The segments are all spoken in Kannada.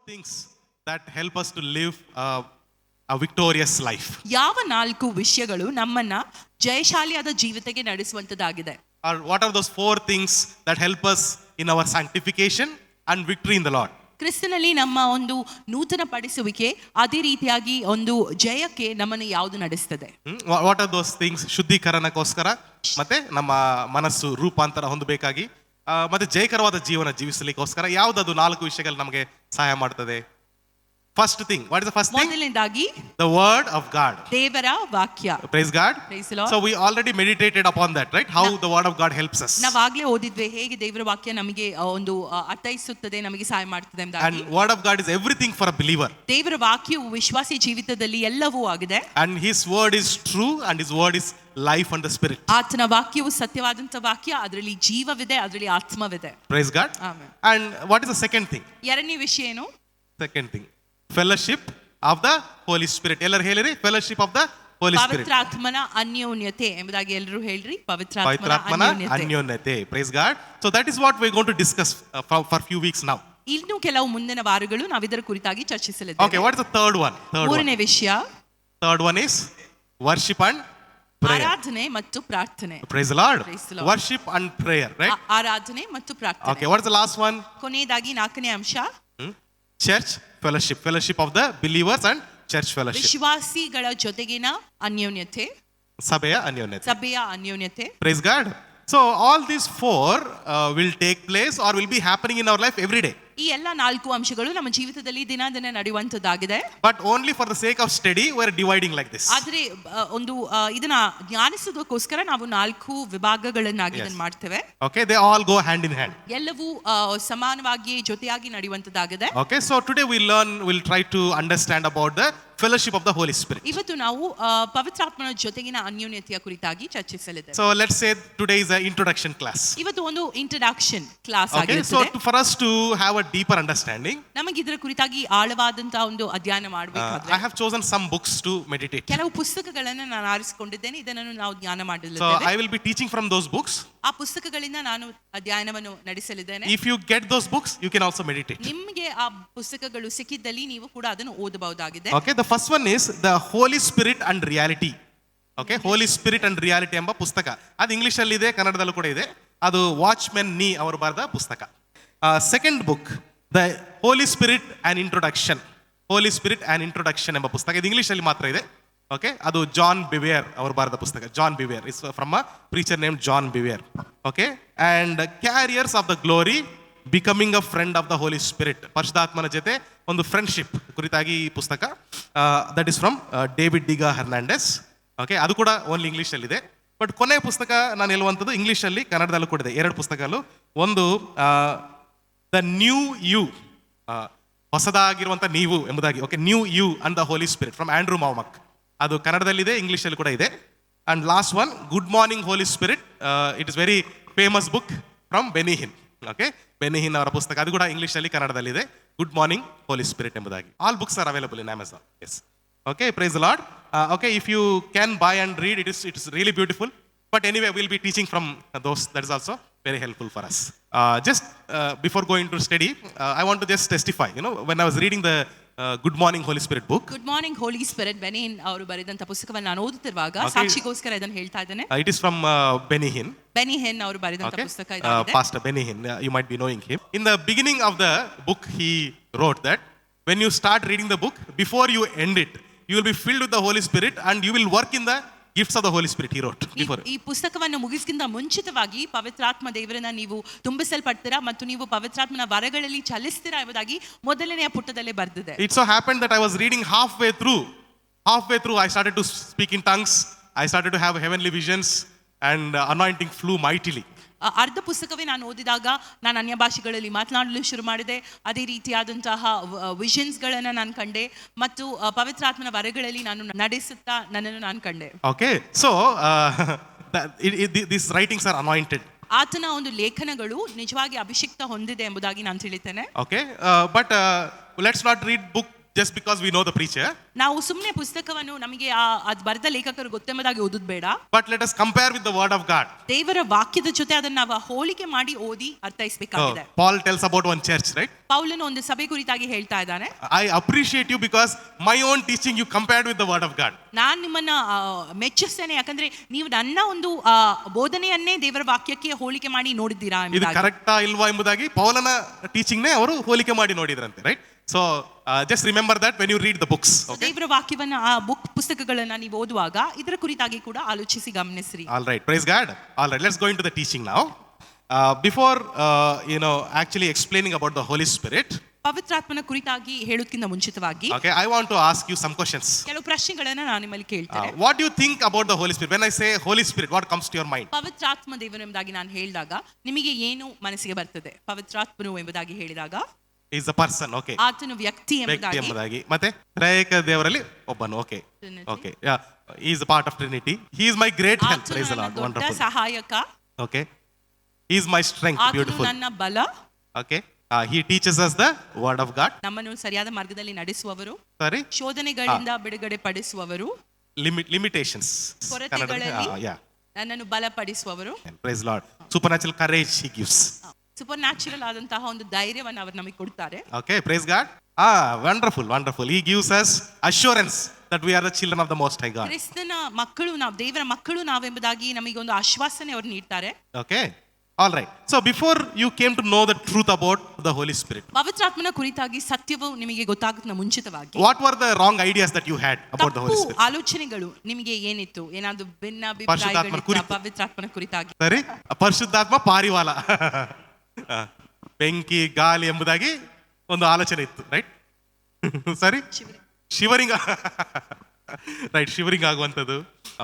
things that help us to live a victorious life? ಯಾವ 4 ವಿಷಯಗಳು ನಮ್ಮನ್ನ ಜಯಶಾಲಿಯಾದ ಜೀವಿತಕ್ಕೆ ನಡೆಸುವಂತದ್ದಾಗಿದೆ? Or what are those 4 things that help us in our sanctification and victory in the Lord? ಕ್ರಿಸ್ತನಲ್ಲಿ ನಮ್ಮ ಒಂದು ನೂತನ ಪಡಿಸುವಿಕೆ, ಅದೇ ರೀತಿಯಾಗಿ ಒಂದು ಜಯಕ್ಕೆ ನಮ್ಮನ್ನು ಯಾವುದು ನಡೆಸ್ತದೆ? What are those things? ಶುದ್ಧೀಕರಣಕ್ಕೋಸ್ಕರ, ಮತ್ತೆ ನಮ್ಮ ಮನಸ್ಸು ರೂಪಾಂತರ ಹೊಂದಬೇಕಾಗಿ, ಮತ್ತೆ ಜಯಕರವಾದ ಜೀವನ ಜೀವಿಸಲಿಕ್ಕೋಸ್ಕರ ಯಾವುದದು 4 ವಿಷಯಗಳು ನಮಗೆ ಸಹಾಯ ಮಾಡ್ತದೆ? First thing, what is the first thing? ಮೊದಲನೇದಾಗಿ The word of God. ದೇವರ ವಾಕ್ಯ. Praise God. Praise the Lord. So we already meditated upon that, right? How the word of God helps us. ನಾವಾಗ್ಲೇ ಓದಿದ್ವಿ ಹೇಗೆ ದೇವರ ವಾಕ್ಯ ನಮಗೆ ಒಂದು ಅರ್ಥೈಸುತ್ತದೆ, ನಮಗೆ ಸಹಾಯ ಮಾಡ್ತದೆ ಎಂಬುದಾಗಿ. And word of God is everything for a believer. ದೇವರ ವಾಕ್ಯವು ವಿಶ್ವಾಸಿ ಜೀವಿತದಲ್ಲಿ ಎಲ್ಲವೂ ಆಗಿದೆ. And his word is true and his word is life and the spirit. ಆತನ ವಾಕ್ಯವು ಸತ್ಯವಾದಂತ ವಾಕ್ಯ, ಅದರಲ್ಲಿ ಜೀವವಿದೆ, ಅದರಲ್ಲಿ ಆತ್ಮವಿದೆ. Praise God. Amen. And what is the second thing? ಎರಡನೇ ವಿಷಯ ಏನು? Second thing, fellowship of the Holy Spirit. ಎಲ್ಲರೂ ಹೇಳಿರಿ, fellowship of the Holy Spirit. ಪವಿತ್ರಾತ್ಮನ ಅನ್ಯೋನ್ಯತೆ ಎಂಬುದಾಗಿ ಎಲ್ಲರೂ ಹೇಳ್ರಿ. ಪವಿತ್ರಾತ್ಮನ ಅನ್ಯೋನ್ಯತೆ. Praise God. So that is what we are going to discuss for few weeks now. ಇನ್ನು ಕೆಲವು ಮುಂದಿನ ವಾರಗಳು ನಾವು ಇದರ ಕುರಿತಾಗಿ ಚರ್ಚಿಸಲಿದ್ದೇವೆ. Okay, what is the third one? ಮೂರನೇ ವಿಷಯ, third one is worship and prayer. ಆರಾಧನೆ ಮತ್ತು ಪ್ರಾರ್ಥನೆ. Praise the Lord. Praise the Lord. Worship and prayer, right? ಆರಾಧನೆ ಮತ್ತು ಪ್ರಾರ್ಥನೆ. Okay, what is the last one? ಕೊನೆಯದಾಗಿ ನಾಲ್ಕನೇ ಅಂಶ, church fellowship. Fellowship of the believers and church fellowship. ವಿಶ್ವಾಸಿಗಳ ಜೊತೆಗಿನ ಅನ್ಯೋನ್ಯತೆ, ಸಭೆಯ ಅನ್ಯೋನ್ಯತೆ. ಸಭೆಯ ಅನ್ಯೋನ್ಯತೆ. Praise God. So all these 4 will take place or will be happening in our life every day. ಈ ಎಲ್ಲ 4 ಅಂಶಗಳು ನಮ್ಮ ಜೀವಿತದಲ್ಲಿ ದಿನ ನಡೆಯುವಂತದ್ದಾಗಿದೆ. But only for the sake of study we are dividing like this. ಆದರೆ ಒಂದು ಇದನ್ನ ಜ್ಞಾನಿಸೋದಕ್ಕೋಸ್ಕರ ನಾವು 4 ವಿಭಾಗಗಳನ್ನಾಗಿ ಇದನ್ನ ಮಾಡ್ತೇವೆ. Okay, they all go hand in hand. ಎಲ್ಲವೂ ಸಮಾನವಾಗಿ ಜೊತೆಯಾಗಿ ನಡೆಯುವಂತದ್ದಾಗಿದೆ. Okay, so today we'll try to understand about the fellowship of the Holy Spirit. ಇವತ್ತು ನಾವು ಪವಿತ್ರಾತ್ಮನ ಜೊತೆಗಿನ ಅನ್ಯೋನ್ಯತೆಯ ಕುರಿತಾಗಿ ಚರ್ಚಿಸಲಿದ್ದೇವೆ. So let's say today is an introduction class. ಇವತ್ತು ಒಂದು ಇಂಟ್ರೊಡಕ್ಷನ್ ಕ್ಲಾಸ್ ಆಗಿರುತ್ತದೆ. Okay, so for us to have a deeper understanding, ನಮಗೆ ಇದರ ಕುರಿತಾಗಿ ಆಳವಾದಂತಹ ಒಂದು ಅಧ್ಯಯನ ಮಾಡಬೇಕಾದ್ರೆ I have chosen some books to meditate. ಕೆಲವು ಪುಸ್ತಕಗಳನ್ನು ನಾನು ಆರಿಸಿಕೊಂಡಿದ್ದೇನೆ, ಇದನ್ನು ನಾವು ಜ್ಞಾನ So ಮಾಡಲಿದ್ದೇವೆ. I will be teaching from those books. ಆ ಪುಸ್ತಕಗಳಿಂದ ನಾನು ಅಧ್ಯಯನವನ್ನು ನಡೆಸಲಿದ್ದೇನೆ. If you get those books, you can also meditate. ನಿಮಗೆ ಆ ಪುಸ್ತಕಗಳು ಸಿಕ್ಕಿದ್ದಲ್ಲಿ ನೀವು ಕೂಡ ಅದನ್ನು ಓದಬಹುದಾಗಿದೆ. Okay, the first one is the Holy Spirit and Reality. Okay, Holy Spirit and Reality ಎಂಬ ಪುಸ್ತಕ. ಅದು ಇಂಗ್ಲಿಷ್ ಅಲ್ಲಿ ಇದೆ, ಕನ್ನಡದಲ್ಲೂ ಕೂಡ ಇದೆ. ಅದು ವಾಚ್ಮೆನ್ ನೀ ಅವರು ಬರೆದ ಪುಸ್ತಕ. Second book, the Holy Spirit and Introduction. Holy Spirit and Introduction ಎಂಬ ಪುಸ್ತಕ. ಇದು ಇಂಗ್ಲಿಷ್ ಅಲ್ಲಿ ಮಾತ್ರ ಇದೆ. Okay, ಅದು ಜಾನ್ ಬಿವೇರ್ ಅವರು ಬರೆದ ಪುಸ್ತಕ. John Bevere is from a preacher named John Bevere. Okay, and Carriers of the Glory, Becoming a Friend of the Holy Spirit. ಪರಿಶುದ್ಧಾತ್ಮನ ಜೊತೆ ಒಂದು ಫ್ರೆಂಡ್ಶಿಪ್ ಕುರಿತಾಗಿ ಈ ಪುಸ್ತಕ. That is from David Diga Hernandez. Okay, ಅದು ಕೂಡ ಓನ್ಲಿ ಇಂಗ್ಲಿಷ್ ಅಲ್ಲಿ ಇದೆ. ಬಟ್ ಕೊನೆಯ ಪುಸ್ತಕ ನಾನು ಹೇಳುವಂಥದ್ದು ಇಂಗ್ಲಿಷ್ ಅಲ್ಲಿ, ಕನ್ನಡದಲ್ಲೂ ಕೂಡ ಇದೆ. 2 ಪುಸ್ತಕಗಳು. ಒಂದು ದ ನ್ಯೂ ಯು, ಹೊಸದಾಗಿರುವಂಥ ನೀವು ಎಂಬುದಾಗಿ. Okay, new you and the Holy Spirit from Andrew Wommack. ಅದು ಕನ್ನಡದಲ್ಲಿದೆ, ಇಂಗ್ಲಿಷಲ್ಲಿ ಕೂಡ ಇದೆ. And last one, good morning Holy Spirit. It is very famous book from Benny Hinn. Okay, Benny Hinn ಅವರ ಪುಸ್ತಕ. ಅದು ಕೂಡ ಇಂಗ್ಲಿಷಲ್ಲಿ, ಕನ್ನಡದಲ್ಲಿದೆ. ಗುಡ್ ಮಾರ್ನಿಂಗ್ ಹೋಲಿ ಸ್ಪಿರಿಟ್ ಎಂಬುದಾಗಿ. All books are available in Amazon. Yes. Okay, praise the Lord. Okay, if you can buy and read, it is really beautiful. But anyway, we'll be teaching from those. That is also very helpful for us. Just before going to study, I want to just testify. You know, when I was reading the Good Morning Holy Spirit book. Good Morning Holy Spirit, ಬೆನಿ ಹಿನ್ ಅವರು ಬರೆದಂತ ಪುಸ್ತಕವನ್ನು ನಾನು ಓದುತ್ತಿರುವಾಗ ಸಾಕ್ಷಿಗೋಸ್ಕರ ಇದನ್ನು ಹೇಳ್ತಾ ಇದ್ದೇನೆ. It is from Benny Hinn. ಬೆನಿ ಹಿನ್ ಅವರು ಬರೆದಂತ ಪುಸ್ತಕ ಇದಾಗಿದೆ. Pastor Benny Hinn, you might be knowing him. In the beginning of the book, he wrote that when you start reading the book, before you end it, you will be filled with the Holy Spirit and you will work in the gifts of the Holy Spirit, he wrote before. ಈ ಪುಸ್ತಕವನ್ನು ಮುಗಿಸಿದ ಮುಂಚಿತವಾಗಿ ಪವಿತ್ರಾತ್ಮ ದೇವರನ್ನ ನೀವು ತುಂಬಿಸಲ್ಪಡ್ತೀರಾ ಮತ್ತು ನೀವು ಪವಿತ್ರಾತ್ಮನ ವರಗಳಲ್ಲಿ ಚಲಿಸ್ತೀರಾ ಎಂಬುದಾಗಿ ಮೊದಲನೆಯ ಪುಟದಲ್ಲೇ ಬರೆದಿದೆ. It so happened that I was reading halfway through I started to speak in tongues. I started to have heavenly visions and anointing flew mightily. ಅರ್ಧ ಪುಸ್ತಕವೇ ನಾನು ಓದಿದಾಗ ನಾನು ಅನ್ಯ ಭಾಷೆಗಳಲ್ಲಿ ಮಾತನಾಡಲು ಶುರು ಮಾಡಿದೆ. ಅದೇ ರೀತಿಯಾದಂತಹ ವಿಷನ್ಸ್ಗಳನ್ನು ನಾನು ಕಂಡೆ ಮತ್ತು ಪವಿತ್ರಾತ್ಮನ ವರಗಳಲ್ಲಿ ನಾನು ನಡೆಸುತ್ತಾ ನನ್ನನ್ನು ನಾನು ಕಂಡೆ. Okay, so these writings are anointed. ಆತನ ಒಂದು ಲೇಖನಗಳು ನಿಜವಾಗಿ ಅಭಿಷೇಕ ಹೊಂದಿದೆ ಎಂಬುದಾಗಿ ನಾನು ತಿಳಿತೇನೆ. Okay, but let's not read book just because we know the preacher, ನಾವು ಸುಮ್ಮನೆ ಪುಸ್ತಕವನ್ನು ನಮಗೆ ಅದು ಬರೆದ ಲೇಖಕರು ಗೊತ್ತೆಂಬುದಾಗಿ ಓದೋದು ಬೇಡ. but let us compare with the word of God. ದೇವರ ವಾಕ್ಯದ ಜೊತೆ ಅದನ್ನು ನಾವು ಹೋಲಿಕೆ ಮಾಡಿ ಓದಿ ಅರ್ಥೈಸಬೇಕಾಗಿದೆ. Paul tells about one church, right? ಪೌಲನು ಒಂದು ಸಭೆ ಕುರಿತಾಗಿ ಹೇಳ್ತಾ ಇದ್ದಾನೆ. I appreciate you because my own teaching you compared with the word of God. ನಾನು ನಿಮ್ಮನ್ನ ಮೆಚ್ಚಿಸ್ತೇನೆ, ಯಾಕಂದ್ರೆ ನೀವು ನನ್ನ ಒಂದು ಬೋಧನೆಯನ್ನೇ ದೇವರ ವಾಕ್ಯಕ್ಕೆ ಹೋಲಿಕೆ ಮಾಡಿ ನೋಡಿದ್ದೀರಾ ಇದು ಎಂಬುದಾಗಿ. ಕರೆಕ್ಟಾ ಇಲ್ವಾ ಎಂಬುದಾಗಿ ಪೌಲನ ಟೀಚಿಂಗ್ ನೇ ಅವರು ಹೋಲಿಕೆ ಮಾಡಿ ನೋಡಿದ್ರಂತೆ, right? So just remember that when you read the books. ದೇವರ ವಾಕ್ಯವನ್ನ ಆ ಪುಸ್ತಕಗಳನ್ನ ನೀವು ಓದುವಾಗ ಇದರ ಕುರಿತಾಗಿ ಕೂಡ ಆಲೋಚಿಸಿ ಗಮನಿಸಿರಿ. All right, praise God. All right, let's go into the teaching now. Before actually explaining about the Holy Spirit, ಪವಿತ್ರಾತ್ಮನ ಕುರಿತಾಗಿ ಹೇಳುವುದಕ್ಕಿಂತ ಮುಂಚಿತವಾಗಿ okay, I want to ask you some questions. ಕೆಲವು ಪ್ರಶ್ನೆಗಳನ್ನ ನಾನು ನಿಮ್ಮಲ್ಲಿ ಕೇಳ್ತೇನೆ. What do you think about the Holy Spirit? When I say Holy Spirit, what comes to your mind? ಪವಿತ್ರಾತ್ಮ ದೇವರು ಎಂಬುದಾಗಿ ನಾನು ಹೇಳಿದಾಗ ನಿಮಗೆ ಏನು ಮನಸ್ಸಿಗೆ ಬರ್ತದೆ? ಪವಿತ್ರಾತ್ಮನು ಎಂಬುದಾಗಿ ಹೇಳಿದಾಗ Is a person, okay. ಆತನು ವ್ಯಕ್ತಿ ವ್ಯಕ್ತಿ ಎಂಬುದಾಗಿ. ಎಂಬುದಾಗಿ. ಮತ್ತೆ ತ್ರೈಕ ದೇವರಲ್ಲಿ ಒಬ್ಬನು, okay. Okay, yeah, he is a part of Trinity. He is my great help. ಆತನು Praise the ನನ್ನ Lord. ದೊಡ್ಡ Wonderful. ಸಹಾಯಕ. Okay, he is my strength. ಆತನು Beautiful. ನನ್ನ ಬಲ. Okay, he teaches us the word of God. ನಮ್ಮನ್ನು ಸರಿಯಾದ ಮಾರ್ಗದಲ್ಲಿ ನಡೆಸುವವರು, Sorry, ಶೋಧನೆಗಳಿಂದ ಬಿಡುಗಡೆ ಪಡಿಸುವವರು, limitations. ಕೊರತೆಗಳಲ್ಲಿ Yeah, ನನ್ನನ್ನು ಬಲಪಡಿಸುವವರು. praise Lord. Supernatural courage he gives. Super natural ಆದಂತಹ ಒಂದು ಧೈರ್ಯವನ್ನು ಅವರು ನಮಗೆ ಕೊಡ್ತಾರೆ. Okay, praise God. Wonderful, wonderful. He gives us assurance that we are the children of the Most High God. ಕ್ರಿಸ್ತನ ಮಕ್ಕಳು ನಾವು, ದೇವರ ಮಕ್ಕಳು ನಾವೆಂಬುದಾಗಿ ನಮಗೆ ಒಂದು ಆಶ್ವಾಸನೆ ಅವರು ನೀಡ್ತಾರೆ. Okay, all right. So before you came to know the truth about the Holy Spirit, ಪವಿತ್ರಾತ್ಮನ ಕುರಿತಾಗಿ ಸತ್ಯವು ನಿಮಗೆ ಗೊತ್ತಾಗುತ್ತ ಮುಂಚಿತವಾಗಿ what were the wrong ideas that you had about the Holy ತಪ್ಪು Spirit? ಆಲೋಚನೆಗಳು ನಿಮಗೆ ಏನಿತ್ತು? ಏನಾದ್ರು ಪರಿಶುದ್ಧಾತ್ಮನ ಭಿನ್ನಾಭಿಪ್ರಾಯಗಳಿತ್ತ ಕುರಿತು. ಪವಿತ್ರಾತ್ಮನ ಕುರಿತಾಗಿ? ಸರಿ, ಪರಿಶುದ್ಧಾತ್ಮ ಪಾರಿವಾಳ, ಬೆಂಕಿ ಗಾಳಿ ಎಂಬುದಾಗಿ ಒಂದು ಆಲೋಚನೆ ಇತ್ತು, ರೈಟ್? ಸರಿ, ಶಿವರಿಂಗ್, ರೈಟ್, ಶಿವರಿಂಗ್ ಆಗುವಂಥದ್ದು.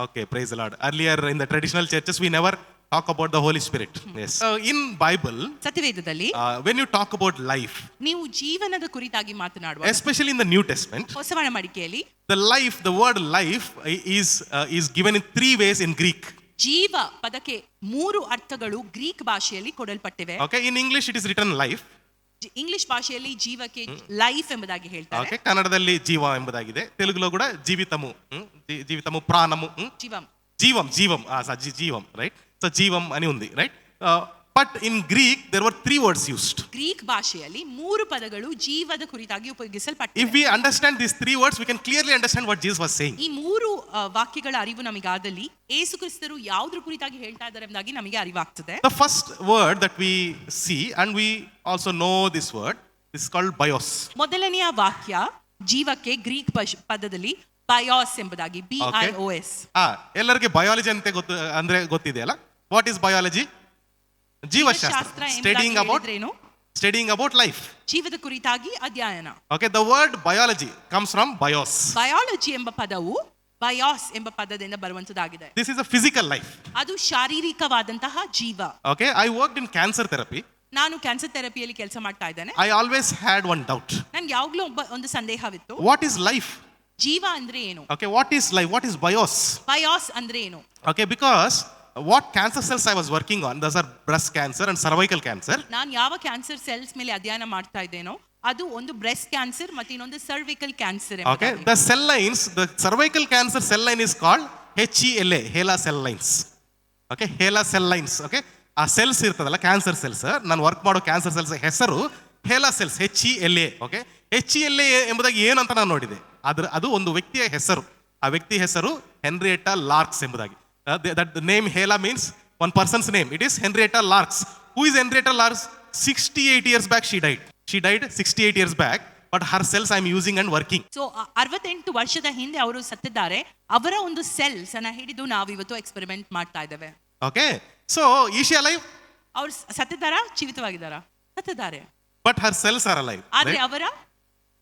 Okay, praise Lord. Earlier in the traditional churches we never talk about the Holy Spirit. Yes. In Bible, ಸತ್ಯವೇದದಲ್ಲಿ when you talk about life, ನೀವು ಜೀವನದ ಕುರಿತಾಗಿ ಮಾತನಾಡುವ, especially in the New Testament, ಹೊಸ ಒಡಂಬಡಿಕೆಯಲ್ಲಿ the word life is given in three ways in Greek. ಜೀವ ಪದಕ್ಕೆ ಮೂರು ಅರ್ಥಗಳು ಗ್ರೀಕ್ ಭಾಷೆಯಲ್ಲಿ ಕೊಡಲ್ಪಟ್ಟಿವೆ. Okay, in English it is written life. English ಭಾಷೆಯಲ್ಲಿ ಜೀವಕ್ಕೆ ಲೈಫ್ ಎಂಬುದಾಗಿ ಹೇಳ್ತಾರೆ. Okay, ಕನ್ನಡದಲ್ಲಿ ಜೀವ ಎಂಬುದಾಗಿದೆ. ತೆಲುಗುలో ಕೂಡ ಜೀವಿತము, జీవితము, ప్రాణము, ಜೀವಂ, జీవం, జీవం, right? So జీవం అని ఉంది, right? But in Greek there were three words used. Greek ಭಾಷೆಯಲ್ಲಿ ಮೂರು ಪದಗಳು ಜೀವದ ಕುರಿತಾಗಿ ಉಪಯೋಗಿಸಲ್ಪಟ್ಟಿವೆ. If we understand these three words, we can clearly understand what Jesus was saying. ಈ ಮೂರು ವಾಕ್ಯಗಳ ಅರಿವು ನಮಗಾದಲ್ಲಿ ಯೇಸು ಕ್ರಿಸ್ತರು ಯಾವುದ್ರ ಕುರಿತಾಗಿ ಹೇಳ್ತಾ ಇದ್ದಾರೆ ಎಂಬುದಾಗಿ ನಮಗೆ ಅರಿವಾಗ್ತದೆ. The first word that we see, and we also know this word, is called bios. ಮೊದಲನೆಯ ವಾಕ್ಯ ಜೀವಕ್ಕೆ ಗ್ರೀಕ್ ಪದದಲ್ಲಿ ಬಯೋಸ್ ಎಂಬುದಾಗಿ, BIOS. ಎಲ್ಲರಿಗೆ ಬಯಾಲಜಿ ಅಂತ ಗೊತ್ತಿದೆಯಲ್ಲ? What is biology? ಜೀವಶಾಸ್ತ್ರ. Studying about life. ಜೀವದ ಕುರಿತಾಗಿ ಅಧ್ಯಯನ. Okay, the word biology comes from bios. Biology ಎಂಬ ಪದವು ಬಯಾಸ್ ಎಂಬ ಪದದಿಂದ ಬರುವಂತದ್ದಾಗಿದೆ. This is a physical life. ಅದು ಶಾರೀರಿಕವಾದಂತಹ ಜೀವ. Okay, I worked in cancer therapy. ನಾನು ಕ್ಯಾನ್ಸರ್ ಥೆರಪಿಯಲ್ಲಿ ಕೆಲಸ ಮಾಡ್ತಾ ಇದ್ದೇನೆ. I always had one doubt. ನನ್ಗೆ ಯಾವಾಗಲೂ ಒಂದು ಸಂದೇಹವಿತ್ತು. What is life? ಜೀವ ಅಂದ್ರೆ ಏನು? Okay, what is life? What is bios? Bias ಅಂದ್ರೆ ಏನು? Okay, because what cancer cells I was working on, those are breast cancer and cervical cancer. ನಾನು ಯಾವ ಕ್ಯಾನ್ಸರ್ ಸೆಲ್ಸ್ ಮೇಲೆ ಅಧ್ಯಯನ ಮಾಡ್ತಾ ಇದ್ದೇನೋ ಅದು ಒಂದು ಬ್ರೆಸ್ಟ್ ಕ್ಯಾನ್ಸರ್ ಮತ್ತು ಇನ್ನೊಂದು cervical cancer. Okay, the cell lines, the cervical cancer cell line is called HeLa, HeLa cell lines. Okay, HeLa cell lines. Okay, ಆ ಸೆಲ್ಸ್ ಇರ್ತದಲ್ಲ, ಕ್ಯಾನ್ಸರ್ ಸೆಲ್ಸ್, ನಾನು ವರ್ಕ್ ಮಾಡೋ ಕ್ಯಾನ್ಸರ್ ಸೆಲ್ಸ್ ಹೆಸರು HeLa cells, HeLa. Okay, HeLa ಎಂಬುದಾಗಿ ಏನು ಅಂತ ನಾನು ನೋಡಿದೆ. ಅದು ಒಂದು ವ್ಯಕ್ತಿಯ ಹೆಸರು. ಆ ವ್ಯಕ್ತಿ ಹೆಸರು ಹೆನ್ರಿಯೆಟಾ ಲಾರ್ಕ್ಸ್ ಎಂಬುದಾಗಿ. That the name HeLa means one person's name. It is Henrietta Lacks. Who is Henrietta Lacks? 68 years back she died. She died 68 years back, but her cells I am using and working. So 68 ವರ್ಷದ ಹಿಂದೆ ಅವರು ಸತ್ತಿದ್ದಾರೆ. ಅವರ ಒಂದು ಸೆಲ್ಸ್ ಅನ್ನ ಹಿಡಿದು ನಾವು ಇವತ್ತು ಎಕ್ಸ್ಪೆರಿಮೆಂಟ್ ಮಾಡ್ತಾ ಇದ್ದೇವೆ. Okay, so is she alive? ಅವರು ಸತ್ತಿದ್ದಾರಾ, ಜೀವಿತವಾಗಿದ್ದಾರಾ? ಸತ್ತಿದ್ದಾರೆ. But her cells are alive. ಆದ್ರೆ Right? ಅವರ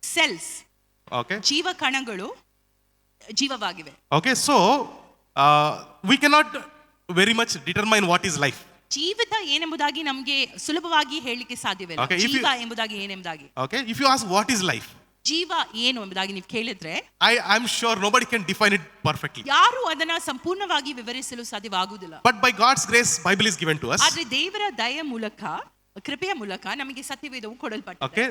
ಸೆಲ್ಸ್, Okay. ಜೀವ ಕಣಗಳು ಜೀವವಾಗಿವೆ. Okay, so we cannot very much determine what is life. ಜೀವಿತ ಏನೆಂಬುದಾಗಿ ನಮಗೆ ಸುಲಭವಾಗಿ ಹೇಳಲಿಕ್ಕೆ ಸಾಧ್ಯವಿಲ್ಲ. Okay, if ಜೀವ you- ಎಂಬುದಾಗಿ ಏನೆಂಬುದಾಗಿ, Okay, if you ask what is life, ಜೀವ ಏನು ಎಂಬುದಾಗಿ ನೀವು ಕೇಳಿದ್ರೆ I'm sure nobody can define it perfectly. ಯಾರು ಅದನ್ನ ಸಂಪೂರ್ಣವಾಗಿ ವಿವರಿಸಲು ಸಾಧ್ಯವಾಗುವುದಿಲ್ಲ. But by God's grace, Bible is given to us. ಆದ್ರೆ ದೇವರ ದಯ ಮೂಲಕ, ಕೃಪೆಯ ಮೂಲಕ ನಮಗೆ ಸತ್ಯವೇದವು ಕೊಡಲ್ಪಟ್ಟಿದೆ. Okay,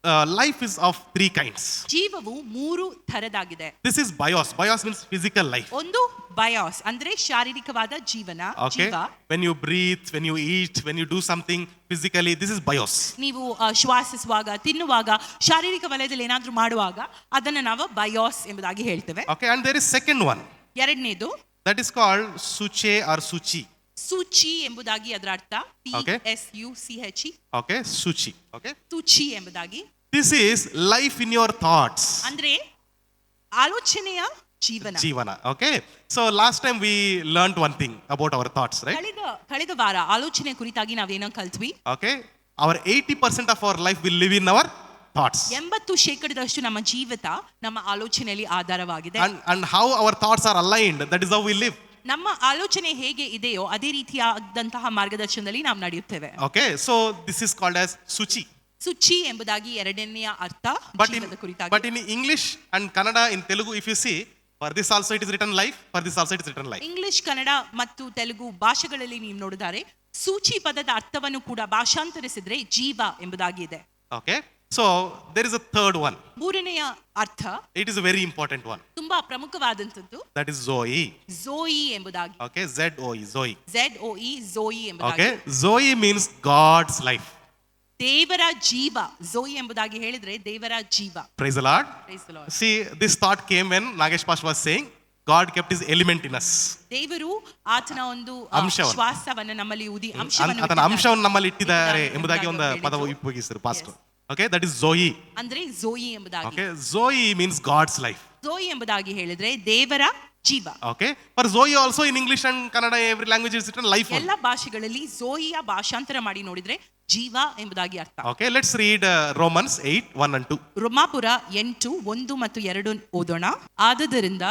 life is of three kinds. ಜೀವವು ಮೂರು ಥರದಾಗಿದೆ. This is bios. Bios means physical life. ಒಂದು ಬಯಾಸ್ ಅಂದ್ರೆ ಶಾರೀರಿಕವಾದ ಜೀವನ, Okay. ಜೀವ. When you breathe, when you eat, when you do something physically, this is bios. ನೀವು ಶ್ವಾಸಿಸುವಾಗ, ತಿನ್ನುವಾಗ, ಶಾರೀರಿಕ ವಲಯದಲ್ಲಿ ಏನಾದ್ರೂ ಮಾಡುವಾಗ ಅದನ್ನ ನಾವು ಬಯಾಸ್ ಎಂಬುದಾಗಿ ಹೇಳ್ತೇವೆ. Okay. And there is second one. ಎರಡನೇದು That is called suche or suchi. ಸೂಚಿ ಎಂಬುದಾಗಿ ಅದರ ಅರ್ಥ. Okay. PSUCHE. Okay. Suchi. Okay. ಸೂಚಿ ಎಂಬುದಾಗಿ This is life in your thoughts. ಅಂದ್ರೆ ಆಲೋಚನೆಯ ಜೀವನ. Jivana. Okay. So last time we learned one thing about our thoughts, right? ಕಳೆದ ವಾರ ಆಲೋಚನೆ ಕುರಿತಾಗಿ ನಾವೇನೋ ಕಲ್ತ್ವಿ. Okay. Our 80% of our life will live in our thoughts. 80% ನಮ್ಮ ಜೀವಿತ ನಮ್ಮ ಆಲೋಚನೆಯಲ್ಲಿ ಆಧಾರವಾಗಿದೆ. And how our thoughts are aligned, that is how we live. ನಮ್ಮ ಆಲೋಚನೆ ಹೇಗೆ ಇದೆಯೋ ಅದೇ ರೀತಿಯಾದಂತಹ ಮಾರ್ಗದರ್ಶನದಲ್ಲಿ ನಾವು ನಡೆಯುತ್ತೇವೆ. Okay. So this is called as suchi. Suchi ಎಂಬುದಾಗಿ ಎರಡನೆಯ ಅರ್ಥ ಜೀವನದ ಕುರಿತಾಗಿ. But in English and Kannada, in Telugu, if you see, for this also it is written life, for this also it is written life. English, Kannada ಮತ್ತು ತೆಲುಗು ಭಾಷೆಗಳಲ್ಲಿ ನೀವು ನೋಡಿದರೆ ಸೂಚಿ ಪದದ ಅರ್ಥವನ್ನು ಕೂಡ ಭಾಷಾಂತರಿಸಿದ್ರೆ ಜೀವ ಎಂಬುದಾಗಿ ಇದೆ. Okay. So there is a third one. ಮೂರನೆಯ ಅರ್ಥ It is a very important one. ತುಂಬಾ ಪ್ರಮುಖವಾದಂತದ್ದು. That is Zoe. ಝೋಯಿ ಎಂಬುದಾಗಿ. Okay. ZOE. Zoe. ZOE ಝೋಯಿ ಎಂಬುದಾಗಿ. Okay. Zoe means God's life. ದೇವರ ಜೀವ. ಝೋಯಿ ಎಂಬುದಾಗಿ ಹೇಳಿದ್ರೆ ದೇವರ ಜೀವ. Praise the Lord. Praise the Lord. See, this thought came when Nagesh Pastor was saying, God kept his element in us. ದೇವರು ಆತನ ಒಂದು ಅಂಶವನ್ನು. ಶ್ವಾಸವನ್ನು ನಮ್ಮಲ್ಲಿ ಊದಿ ಆತನ ಅಂಶವನ್ನು ಅಂಶವನ್ನು ನಮ್ಮಲ್ಲಿ ಇಟ್ಟಿದ್ದಾರೆ ಎಂಬುದಾಗಿ ಒಂದು ಪದ ಉಪಯೋಗಿಸಿದರು pastor. Okay, that is Zoe. ಅಂದ್ರೆ ಝೋಯಿ ಎಂಬುದಾಗಿ. Okay, Zoe means God's life. ಝೋಯಿ ಎಂಬುದಾಗಿ ಹೇಳಿದ್ರೆ ದೇವರ ಜೀವ. Okay, for Zoe also in English and Kannada every language is written life. ಎಲ್ಲ ಭಾಷೆಗಳಲ್ಲಿ ಝೋಯಿಯ ಭಾಷಾಂತರ ಮಾಡಿ ನೋಡಿದ್ರೆ ಜೀವ ಎಂಬುದಾಗಿ ಅರ್ಥ. Okay, let's read Romans 8:1 and 2. ರೋಮಾಪುರ 8:1 ಮತ್ತು 2 ಓದೋಣ. ಆದುದರಿಂದ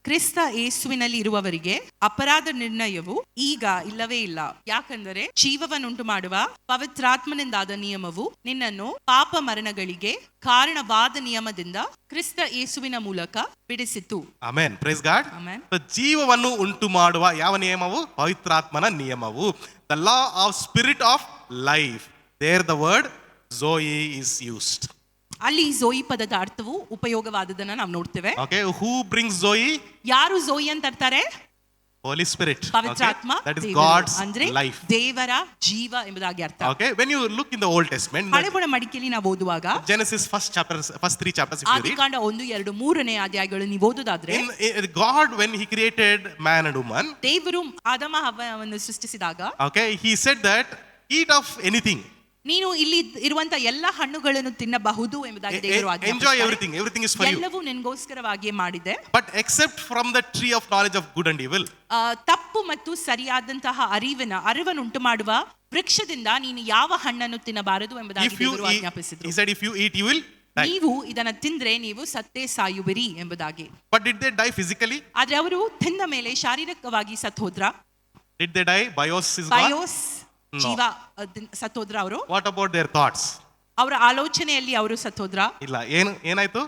ಕ್ರಿಸ್ತ ಯೇಸುವಿನಲ್ಲಿ ಇರುವವರಿಗೆ ಅಪರಾಧ ನಿರ್ಣಯವು ಈಗ ಇಲ್ಲವೇ ಇಲ್ಲ. ಯಾಕಂದರೆ ಜೀವವನ್ನುಂಟು ಮಾಡುವ ಪವಿತ್ರಾತ್ಮನಿಂದಾದ ನಿಯಮವು ನಿನ್ನನ್ನು ಪಾಪ ಮರಣಗಳಿಗೆ ಕಾರಣವಾದ ನಿಯಮದಿಂದ ಕ್ರಿಸ್ತ ಯೇಸುವಿನ ಮೂಲಕ ಬಿಡಿಸಿತು. Amen. Praise God. Amen. So, ಜೀವವನ್ನು ಉಂಟು ಮಾಡುವ ಯಾವ ನಿಯಮವು? ಪವಿತ್ರಾತ್ಮನ ನಿಯಮವು. The law of spirit of life. There the word Zoe is used. ಅಲ್ಲಿ ಝೋಯಿ ಪದದ ಅರ್ಥವು ಉಪಯೋಗವಾದದನ್ನ ನಾವು ನೋಡ್ತೇವೆ. Okay, who brings Zoe? ಯಾರು ಝೋಯಿ ಅಂತ ತರ್ತಾರೆ? Holy Spirit. ಪವಿತ್ರಾತ್ಮ. Okay? That is ದೇವರು. God's ಅಂದ್ರೆ life. ದೇವರ ಜೀವ ಎಂಬುದಾಗಿ ಅರ್ಥ. Okay, when you look in the Old Testament, ಹಳೆಬಣ ಮಡಿಕೆಯಲ್ಲಿ ನಾವು ಓದುವಾಗ Genesis first 3 chapters if you read. ಆದಿಕಾಂಡ 1, 2, 3ನೇ ಅಧ್ಯಾಯಗಳು ನೀವು ಓದುದಾದ್ರೆ In God, when he created man and woman, ದೇವರು ಆದಮ ಹವ್ವವನ್ನು ಸೃಷ್ಟಿಸಿದಾಗ okay, he said that eat of anything. ನೀನು ಇಲ್ಲಿ ಇರುವಂತ ಎಲ್ಲ ಹಣ್ಣುಗಳನ್ನು ತಿನ್ನಬಹುದು ಎಂಬುದಾಗಿ ದೇವರು Enjoy ಆಜ್ಞಾಪಿಸುತ್ತಾರೆ. everything is for you. ಎಲ್ಲವೂ ನಿನಗೋಸ್ಕರವಾಗಿಯೇ ಮಾಡಿದೆ. But except from the tree of knowledge of good and evil. ತಪ್ಪು ಮತ್ತು ಸರಿಯಾದಂತಹ ಅರಿವನ್ನು ಉಂಟು ಮಾಡುವ ವೃಕ್ಷದಿಂದ ನೀನು ಯಾವ ಹಣ್ಣನ್ನು ತಿನ್ನಬಾರದು ಎಂಬುದಾಗಿ ದೇವರು ಆಜ್ಞಾಪಿಸಿದರು. He said if you eat you will die. ನೀವು ಇದನ್ನ ತಿಂದ್ರೆ ನೀವು ಸತ್ತೇ ಸಾಯುವಿರಿ ಎಂಬುದಾಗಿ. But did they die physically? ಆದ್ರೆ ಅವರು ತಿಂದ ಮೇಲೆ ಶಾರೀರಿಕವಾಗಿ ಸತ್ತು ಹೋದ್ರ? Did they die? Bios is gone? BIOS No. ಜೀವ ಸತ್ತೋದ್ರ ಅವರು? What about their thoughts? ಅವರ ಆಲೋಚನೆಯಲ್ಲಿ ಅವರು ಸತ್ತೋದ್ರ? ಇಲ್ಲ. ಏನಾಯ್ತು?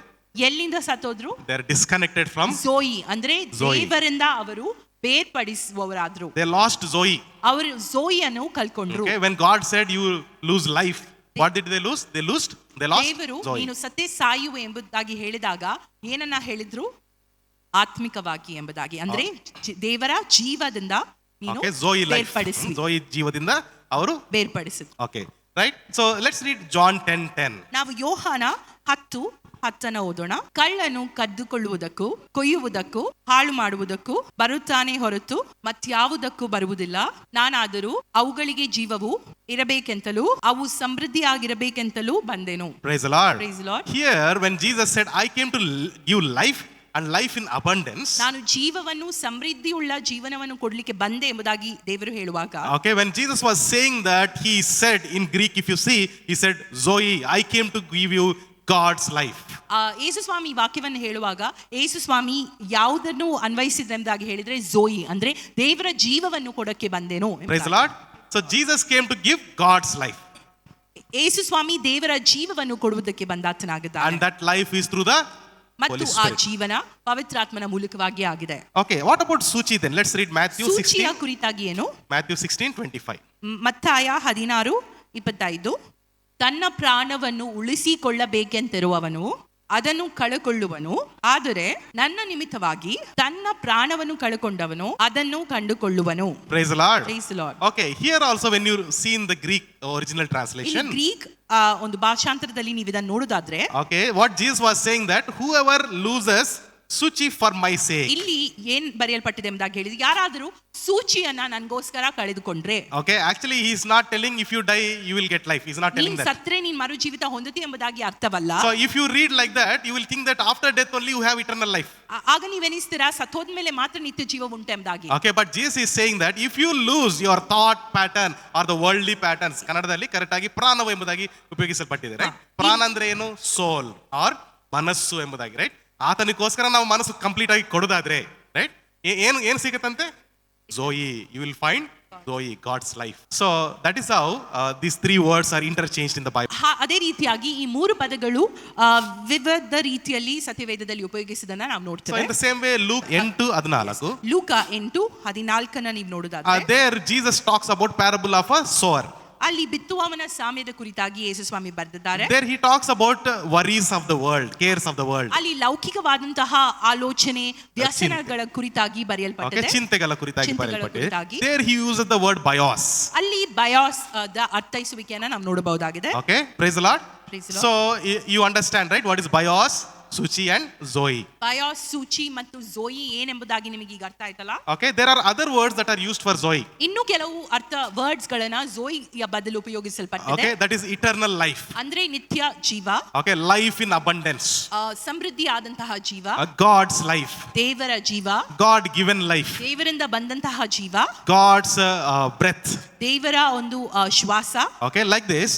ಎಲ್ಲಿಂದ ಸತ್ತೋದ್ರು? They are disconnected from ಝೋಯಿ ಅಂದ್ರೆ Zoe. ದೇವರಿಂದ ಅವರು ಬೇರ್ಪಡಿಸುವವರಾದ್ರು. they lost Zoe. ಅವರು ಝೋಯಿಯನ್ನು ಕಳ್ಕೊಂಡ್ರು. Okay, when God said you lose life, what did they lose? They lost ದೇವರು Zoe. ನೀನು ಸತ್ತೇ ಸಾಯುವೆ ಎಂಬುದಾಗಿ ಹೇಳಿದಾಗ ಏನನ್ನ ಹೇಳಿದ್ರು? ಆತ್ಮಿಕವಾಗಿ ಎಂಬುದಾಗಿ. ಅಂದ್ರೆ ದೇವರ ಜೀವದಿಂದ ನೀನು Okay, Zoe life. ಬೇರ್ಪಡಿಸಿ. Zoe ಜೀವದಿಂದ ಅವರು ಬೇರ್ಪಡಿಸಿದ್ರು. Okay, right? So let's read John 10:10. ನಾವು ಯೋಹಾನ 10:10 ಓದೋಣ. ಕಳ್ಳನು ಕದ್ದುಕೊಳ್ಳುವುದಕ್ಕೂ ಕೊಯ್ಯುವುದಕ್ಕೂ ಹಾಳು ಮಾಡುವುದಕ್ಕೂ ಬರುತ್ತಾನೆ ಹೊರತು ಮತ್ಯಾವುದಕ್ಕೂ ಬರುವುದಿಲ್ಲ. ನಾನಾದರೂ ಅವುಗಳಿಗೆ ಜೀವವು ಇರಬೇಕೆಂತಲೂ ಅವು ಸಮೃದ್ಧಿಯಾಗಿರಬೇಕೆಂತಲೂ ಬಂದೆನು. Praise the Lord. Praise the Lord. Here when Jesus said I came to give life and life in abundance. ನಾನು ಜೀವವನ್ನು ಸಮೃದ್ಧಿಯುಳ್ಳ ಜೀವನವನ್ನು ಕೊಡ್ಲಿಕ್ಕೆ ಬಂದೆ ಎಂಬುದಾಗಿ ದೇವರು ಹೇಳುವಾಗ, Okay, when Jesus was saying that, he said in Greek, if you see, he said Zoe, I came to give you God's life. ಯೇಸು ಸ್ವಾಮಿ ವಾಕ್ಯವನ್ನು ಹೇಳುವಾಗ ಯೇಸು ಸ್ವಾಮಿ ಯಾವುದನ್ನು ಅನ್ವಯಿಸಿದ್ರೆಂಬುದಾಗಿ ಹೇಳಿದ್ರೆ ಝೋಯಿ ಅಂದ್ರೆ ದೇವರ ಜೀವವನ್ನು ಕೊಡಕ್ಕೆ ಬಂದೇನೋ. Praise the Lord. So Jesus came to give God's life. ಯೇಸು ಸ್ವಾಮಿ ದೇವರ ಜೀವವನ್ನು ಕೊಡುವುದಕ್ಕೆ ಬಂದಾತನಾಗಿದ್ದಾನೆ. And that life is through the ಮತ್ತು ಆ ಜೀವನ ಪವಿತ್ರಾತ್ಮನ ಮೂಲಕವಾಗಿ ಆಗಿದೆ. Okay, what about Suchi then? Let's read Matthew ಸೂಚಿಯ 16. ಕುರಿತಾಗಿ ಏನು? Matthew 16:25. ಮತ್ತಾಯ 16:25. ತನ್ನ ಪ್ರಾಣವನ್ನು ಉಳಿಸಿಕೊಳ್ಳಬೇಕೆಂತಿರುವವನು ಅದನ್ನು ಕಳಕೊಳ್ಳುವನು, ಆದರೆ ನನ್ನ ನಿಮಿತ್ತವಾಗಿ ತನ್ನ ಪ್ರಾಣವನ್ನು ಕಳಕೊಂಡವನು ಅದನ್ನು ಕಂಡುಕೊಳ್ಳುವನು. Praise the Lord. Praise the Lord. Okay, here also when you see in the Greek original ಇಲ್ಲಿ translation, ಗ್ರೀಕ್ ಒಂದು ಭಾಷಾಂತರದಲ್ಲಿ ನೀವು ಇದನ್ನು ನೋಡುದಾದ್ರೆ okay, what Jesus was saying that whoever loses Suchi for my sake. ಇಲ್ಲಿ ಏನ್ ಬರೆಯಲ್ಪಟ್ಟಿದೆ ಎಂಬುದಾಗಿ ಹೇಳಿದ್ರೆ, ಯಾರಾದರೂ ಸೂಚಿಯನ್ನ ನನಗೋಸ್ಕರ ಕಳೆದುಕೊಂಡ್ರೆ. Okay, actually he is not telling if you die you will get life. He is not telling ನೀನ್ that. ಸತ್ರೆ ನೀನ್ ಮರು ಜೀವಿತ ಹೊಂದುತ್ತಿ ಎಂಬುದಾಗಿ ಅರ್ಥವಲ್ಲ. So if you read like that, you will think that after death only you have eternal life. ಆಗ ನೀವೆನಿಸ್ತೀರಾ ಸತ್ತೋದ್ಮೇಲೆ ಮಾತ್ರ ನಿತ್ಯ ಜೀವ ಉಂಟು ಎಂಬುದಾಗಿ. Okay, but Jesus is saying that if you lose your thought pattern or the worldly patterns, ಕನ್ನಡದಲ್ಲಿ ಕರೆಕ್ಟ್ ಆಗಿ ಪ್ರಾಣವು ಎಂಬುದಾಗಿ ಉಪಯೋಗಿಸಲ್ಪಟ್ಟಿದೆ, ರೈಟ್? ಪ್ರಾಣ ಅಂದ್ರೆ ಏನು? ಸೋಲ್ ಆರ್ ಮನಸ್ಸು ಎಂಬುದಾಗಿ, ರೈಟ್? ಆತನಿಗೋಸ್ಕರ ನಾವು ಮನಸ್ಸು ಕಂಪ್ಲೀಟ್ ಆಗಿ ಕೊಡೋದಾದ್ರೆ, ರೈಟ್, ಏನು ಸಿಗುತ್ತಂತೆ? Zoe, you will find Zoe, God's life. So that is how these three words are interchanged in the Bible. ಅದೇ ರೀತಿಯಾಗಿ ಈ ಮೂರು ಪದಗಳು ವಿವಿಧ ರೀತಿಯಲ್ಲಿ ಸತ್ಯವೇದದಲ್ಲಿ ಉಪಯೋಗಿಸಿದನ್ನ ನಾವು So ನೋಡ್ತೇವೆ. in the same way, Luke 8:14, ಲೂಕ 8:14 ನೀವು ನೋಡುದಾದ್ರೆ, there Jesus talks about parable of a sower. ಅಲ್ಲಿ ಬಿತ್ತುವವನ ಸಾಮ್ಯದ ಕುರಿತಾಗಿ ಯೇಸು ಸ್ವಾಮಿ ಬರೆದಿದ್ದಾರೆ. There he talks about worries of the world, cares of the world. ಅಲ್ಲಿ ಲೌಕಿಕವಾದಂತಹ ಆಲೋಚನೆ ವ್ಯಸನಗಳ ಕುರಿತಾಗಿ Okay, ಬರೆಯಲ್ಪಟ್ಟಿದೆ. ಚಿಂತೆಗಳ ಕುರಿತಾಗಿ ಚಿಂತೆಗಳ ಬರೆಯಲ್ಪಟ್ಟಿದೆ. ಕುರಿತಾಗಿ. There he uses the word bios. ಅಲ್ಲಿ ಬಯಾಸ್ ದ ಅರ್ಥೈಸುವಿಕೆಯನ್ನ ನಾವು ನೋಡಬಹುದಾಗಿದೆ. Okay, praise the Lord. Praise the Lord. So you understand, right, what is bios, Suchi and Zoe. Bias, ಸೂಚಿ ಮತ್ತು ಝೋಯಿ ಏನೆಂಬುದಾಗಿ ನಿಮಗೆ ಈಗ ಅರ್ಥ ಆಯ್ತಲ್ಲ? Okay, there are other words that are used for Zoe. ಇನ್ನು ಕೆಲವು ವರ್ಡ್ಸ್ ಗಳನ್ನ ಝೋಯಿಯ ಬದಲು ಉಪಯೋಗಿಸಲ್ಪಟ್ಟಿದೆ. Okay, that is eternal life. ಅಂದ್ರೆ ನಿತ್ಯ ಜೀವ, Okay, life in abundance. ಸಮೃದ್ಧಿ ಆದಂತಹ ಜೀವ, God's life. ದೇವರ ಜೀವ, God given life. ದೇವರಿಂದ ಬಂದಂತಹ ಜೀವ, God's breath. ದೇವರ ಒಂದು ಶ್ವಾಸ. Okay, like this,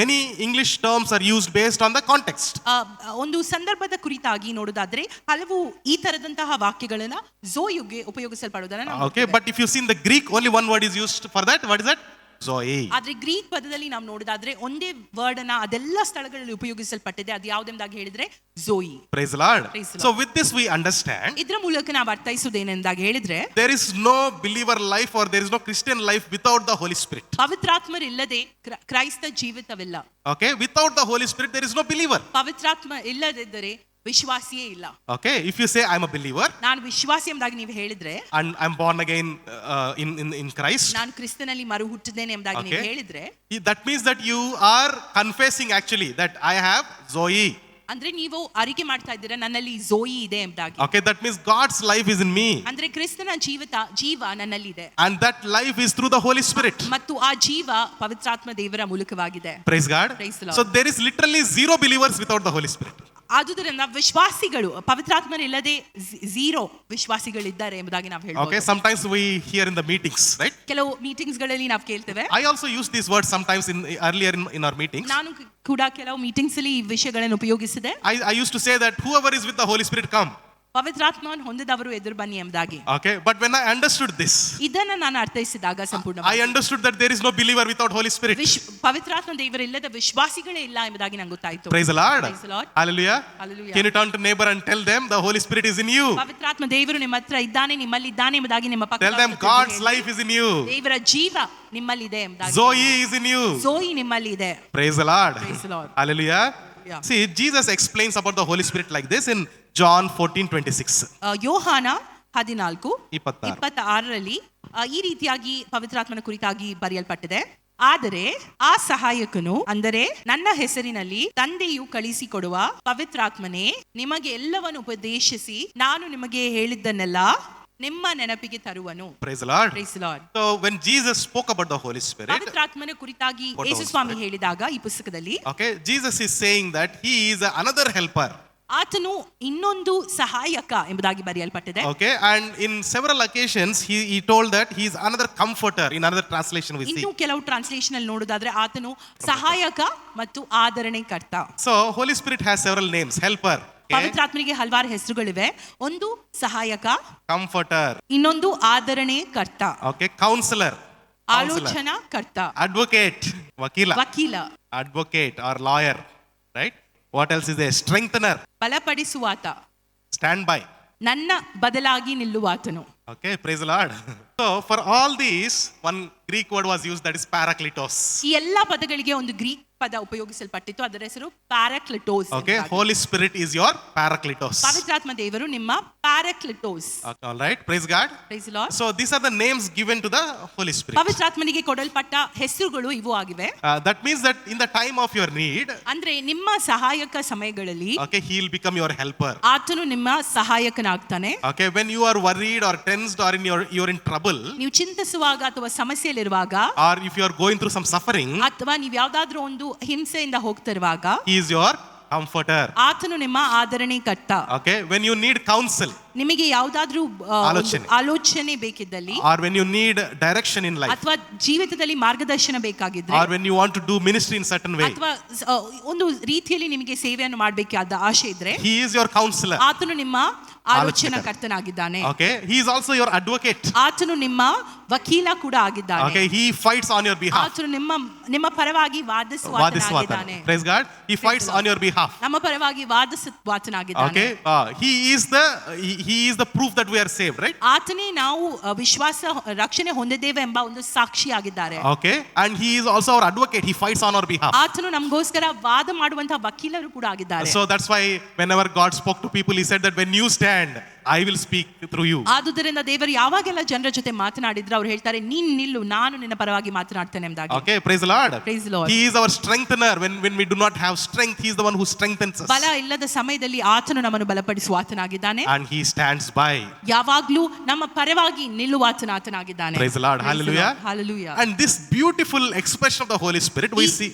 many English terms are used based on the context. ಒಂದು ಸಂದರ್ಭದ ಕುರಿತಾಗಿ ನೋಡುದಾದ್ರೆ ಹಲವು ಈ ತರದಂತಹ ವಾಕ್ಯಗಳನ್ನ ಝೋಯುಗೆ ಉಪಯೋಗಿಸಲ್ಪಡುವುದನ್ನ ನಾವು Okay, ನೋಡ್ತೇವೆ. but if you see in the Greek, only one word is used for that. What is that? Zoe. ಆದ್ರೆ ಗ್ರೀಕ್ ಪದದಲ್ಲಿ ನಾವು ನೋಡುದಾದ್ರೆ ಒಂದೇ ವರ್ಡ್ ಅನ್ನ ಅದೆಲ್ಲ ಸ್ಥಳಗಳಲ್ಲಿ ಉಪಯೋಗಿಸಲ್ಪಟ್ಟಿದೆ. ಅದು ಯಾವುದೆಂಬುದಾಗಿ ಹೇಳಿದ್ರೆ ಝೋಯಿ. Praise the Lord. Praise the Lord. So with this we understand ಇದ್ರ ಮೂಲಕ ನಾವು ಅರ್ಥೈಸುವುದೇನೆಂದಾಗಿ ಹೇಳಿದ್ರೆ, there is no believer life or there is no Christian life without the Holy Spirit. ಪವಿತ್ರಾತ್ಮರಿಲ್ಲದೆ ಕ್ರೈಸ್ತ ಜೀವಿತವಿಲ್ಲ. Okay, without the Holy Spirit there is no believer. ಪವಿತ್ರಾತ್ಮ ಇಲ್ಲದಿದ್ದರೆ ವಿಶ್ವಾಸಿಯೇ ಇಲ್ಲ. Okay, if you say I'm a believer ನಾನು ವಿಶ್ವಾಸಿ ಎಂಬುದಾಗಿ ನೀವು ಹೇಳಿದ್ರೆ, and I'm born again in Christ, ನಾನು ಕ್ರಿಸ್ತನಲ್ಲಿ ಮರು ಹುಟ್ಟಿದ್ದೇನೆ ಎಂಬುದಾಗಿ ನೀವು Okay. ಹೇಳಿದ್ರೆ, that means that you are confessing actually that I have Zoe. ಅಂದ್ರೆ ನೀವು ಅರಿಕೆ ಮಾಡ್ತಾ ಇದ್ದೀರಾ ನನ್ನಲ್ಲಿ ಝೋಯಿ ಇದೆ ಎಂಬುದಾಗಿ. Okay, that means God's life is in me. ಅಂದ್ರೆ ಕ್ರಿಸ್ತನ ಜೀವ ನನ್ನಲ್ಲಿದೆ. And that life is through the Holy Spirit. ಮತ್ತು ಆ ಜೀವ ಪವಿತ್ರಾತ್ಮ ದೇವರ ಮೂಲಕವಾಗಿದೆ. Praise God. Praise the Lord. So there is literally zero believers without the Holy Spirit. ಆದುದರಿಂದ ವಿಶ್ವಾಸಿಗಳು ಪವಿತ್ರಾತ್ಮನಿಲ್ಲದೆ ಝೀರೋ ವಿಶ್ವಾಸಿಗಳಿದ್ದಾರೆ ಎಂಬುದಾಗಿ ನಾವು Okay, ಹೇಳ್ಬೋದು. sometimes we hear in the meetings, right? ಕೆಲವು ಮೀಟಿಂಗ್ಸ್ ಗಳಲ್ಲಿ ನಾವು ಕೇಳ್ತೇವೆ. I also use these words sometimes earlier in our meetings. ನಾನು ಕೂಡ ಕೆಲವು ಮೀಟಿಂಗ್ಸ್ ಅಲ್ಲಿ ಈ ವಿಷಯಗಳನ್ನು ಉಪಯೋಗಿಸಿದೆ. I used to say that whoever is with the Holy Spirit come. ಪವಿತ್ರಾತ್ಮವನ್ನು ಹೊಂದಿದವರು ಎದುರು ಬನ್ನಿ ಎಂಬುದಾಗಿ. Okay, but when I understood this, ಇದನ್ನ ನಾನು ಅರ್ಥೈಸಿದಾಗ I ಸಂಪೂರ್ಣವಾಗಿ understood that there is no believer without Holy Spirit. ಪವಿತ್ರಾತ್ಮ ದೇವರಿಲ್ಲದ ವಿಶ್ವಾಸಿಗಳೇ ಇಲ್ಲ ಎಂಬುದಾಗಿ ನಂಗೆ ಗೊತ್ತಾಯ್ತು. Praise the Lord. Praise the Lord. Hallelujah. Hallelujah. Can you turn to neighbor and tell them the Holy Spirit is in you? ಪವಿತ್ರಾತ್ಮ ದೇವರು ನಿಮ್ಮ ಹತ್ರ ಇದ್ದಾನೆ, ನಿಮ್ಮಲ್ಲಿ ಇದ್ದಾನೆ ಎಂಬುದಾಗಿ ನಿಮ್ಮ Tell them God's life is in you. ದೇವರ ಜೀವ ನಿಮ್ಮಲ್ಲಿದೆ ಎಂಬುದಾಗಿ. Zoe is in you. ಝೋಯಿ ನಿಮ್ಮಲ್ಲಿ ಇದೆ. Praise the Lord. Praise the Lord. Hallelujah. Yeah. See, Jesus explains about the Holy Spirit like this in John 14:26. ಯೋಹಾನ 14:26 26. ಈ ರೀತಿಯಾಗಿ ಪವಿತ್ರಾತ್ಮನ ಕುರಿತಾಗಿ ಬರೆಯಲ್ಪಟ್ಟಿದೆ. ಆದರೆ ಆ ಸಹಾಯಕನು, ಅಂದರೆ ನನ್ನ ಹೆಸರಿನಲ್ಲಿ ತಂದೆಯು ಕಳಿಸಿಕೊಡುವ ಪವಿತ್ರಾತ್ಮನೇ ನಿಮಗೆ ಎಲ್ಲವನ್ನು ಉಪದೇಶಿಸಿ ನಾನು ನಿಮಗೆ ಹೇಳಿದ್ದನ್ನೆಲ್ಲ ನಿಮ್ಮ ನೆನಪಿಗೆ ತರುವನು. Praise the Lord. Praise the Lord. So when Jesus spoke about the Holy Spirit, ಪವಿತ್ರಾತ್ಮನ ಕುರಿತಾಗಿ What Yesu Holy Swami Spirit? ಹೇಳಿದಾಗ ಈ ಪುಸ್ತಕದಲ್ಲಿ okay, Jesus is saying that he is another helper. ಆತನು ಇನ್ನೊಂದು ಸಹಾಯಕ ಎಂಬುದಾಗಿ ಬರೆಯಲ್ಪಟ್ಟಿದೆ. Okay, and in several occasions he told that he is another comforter. In another translation we see. ಇನ್ನು ಕೆಲವು ಟ್ರಾನ್ಸ್ಲೇಷನ್ ಅಲ್ಲಿ ನೋಡೋದಾದ್ರೆ ಆತನು ಸಹಾಯಕ ಮತ್ತು ಆದರಣೆಕರ್ತ. So Holy Spirit has several names. Helper, okay? ಪವಿತ್ರಾತ್ಮನಿಗೆ ಹಲವಾರು ಹೆಸರುಗಳಿವೆ. ಒಂದು ಸಹಾಯಕ, Comforter, ಇನ್ನೊಂದು ಆದರಣೆಕರ್ತ, okay, counselor, ಆಲೋಚನಾ ಕರ್ತ, advocate, wakila, ವಕೀಲ, advocate or lawyer, right? What else is there? Strengthener, ಬಲಪಡಿಸುವಾತ, stand by. ನನ್ನ ಬದಲಾಗಿ ನಿಲ್ಲುವಾತನು. Okay, praise the Lord. So for all these, one Greek word was used, that is parakletos. ಈ ಎಲ್ಲಾ ಪದಗಳಿಗೆ ಒಂದು ಗ್ರೀಕ್ ಪದ ಉಪಯೋಗಿಸಲ್ಪಟ್ಟಿತ್ತು, ಅದರ ಹೆಸರು ಪ್ಯಾರಾಕ್ಲಿಟೋಸ್. Okay, Holy Spirit is your Paracletos. ಪವಿತ್ರಾತ್ಮ ದೇವರು ನಿಮ್ಮ ಪ್ಯಾರಾಕ್ಲಿಟೋಸ್. Okay, all right, praise God. Praise the Lord. So these are the names given to the Holy Spirit. ಪವಿತ್ರಾತ್ಮನಿಗೆ ಕೊಡಲ್ಪಟ್ಟ ಹೆಸರುಗಳು ಇವು ಆಗಿವೆ. That means that in the time of your need, ಅಂದ್ರೆ ನಿಮ್ಮ ಸಹಾಯಕ ಸಮಯಗಳಲ್ಲಿ okay, he will become your helper. ಆತನು ನಿಮ್ಮ ಸಹಾಯಕನಾಗ್ತಾನೆ. Okay, when you are worried or tensed or you're in trouble, ನೀವು ಚಿಂತಿಸುವಾಗ ಅಥವಾ ಸಮಸ್ಯೆಯಲ್ಲಿರುವಾಗ, or if you are going through some suffering, ಅಥವಾ ನೀವು ಯಾವ್ದಾದ್ರೂ ಒಂದು ಹಿಂಸೆಯಿಂದ ಹೋಗ್ತಿರುವಾಗ, he is your comforter. ಆತನು ನಿಮ್ಮ ಆದರಣೆ ಕರ್ತ. Okay, when you need counsel, ನಿಮಗೆ ಯಾವ್ದಾದ್ರೂ ಆಲೋಚನೆ ಬೇಕಿದ್ದಲ್ಲಿ, or when you need direction in life, ಅಥವಾ ಜೀವಿತದಲ್ಲಿ ಮಾರ್ಗದರ್ಶನ ಬೇಕಾಗಿದ್ರೆ, or when you want to do ministry in certain way, ಅಥವಾ ಒಂದು ರೀತಿಯಲ್ಲಿ ನಿಮಗೆ ಸೇವೆಯನ್ನು ಮಾಡಬೇಕಾದ ಆಶೆ ಇದ್ರೆ, he is your counselor. ಆತನು ನಿಮ್ಮ ಆಲೋಚನಾ ಕರ್ತನಾಗಿದ್ದಾನೆ. Okay, he is also your advocate. ಆತನು ನಿಮ್ಮ ವಕೀಲ ಕೂಡ ಆಗಿದ್ದಾನೆ. Okay, he fights on your behalf. ಆತನು ನಿಮ್ಮ ಪರವಾಗಿ ವಾದಿಸುವಾತನಾಗಿದ್ದಾನೆ. Praise God, he fights on your behalf. ನಮ್ಮ ಪರವಾಗಿ ವಾದಿಸುವಾತನಾಗಿದ್ದಾನೆ. Okay, he is the proof that we are saved, right? ಆತನೇ ನಾವು ವಿಶ್ವಾಸ ರಕ್ಷಣೆ ಹೊಂದಿದ್ದೇವೆ ಎಂಬ ಒಂದು ಸಾಕ್ಷಿಯಾಗಿದ್ದಾರೆ. Okay, and he is also our advocate. He fights on our behalf. ಆತನು ನಮಗೋಸ್ಕರ ವಾದ ಮಾಡುವಂತಹ ವಕೀಲರು ಕೂಡ ಆಗಿದ್ದಾರೆ. So that's why whenever God spoke to people, he said that when you stand, I will speak through you. ಆದುದರಿಂದ ದೇವರು ಯಾವಾಗೆಲ್ಲ ಜನರ ಜೊತೆ ಮಾತನಾಡಿದ್ರು ಅವರು ಹೇಳ್ತಾರೆ, ನೀನು ನಿಲ್ಲು, ನಾನು ನಿನ್ನ ಪರವಾಗಿ ಮಾತನಾಡ್ತೇನೆ ಎಂಬುದಾಗಿ. Okay, praise the Lord. Praise the Lord. He is our strengthener. When we do not have strength, he is the one who strengthens us. ಬಲ ಇಲ್ಲದ ಸಮಯದಲ್ಲಿ ಆತನು ನಮ್ಮನ್ನು ಬಲಪಡಿಸುವಾತನಾಗಿದ್ದಾನೆ. And he stands by. ಯಾವಾಗ್ಲೂ ನಮ್ಮ ಪರವಾಗಿ ನಿಲ್ಲುವಾತನಾಗಿದ್ದಾನೆ. Praise the Lord. Hallelujah. Hallelujah. And this beautiful expression of the Holy Spirit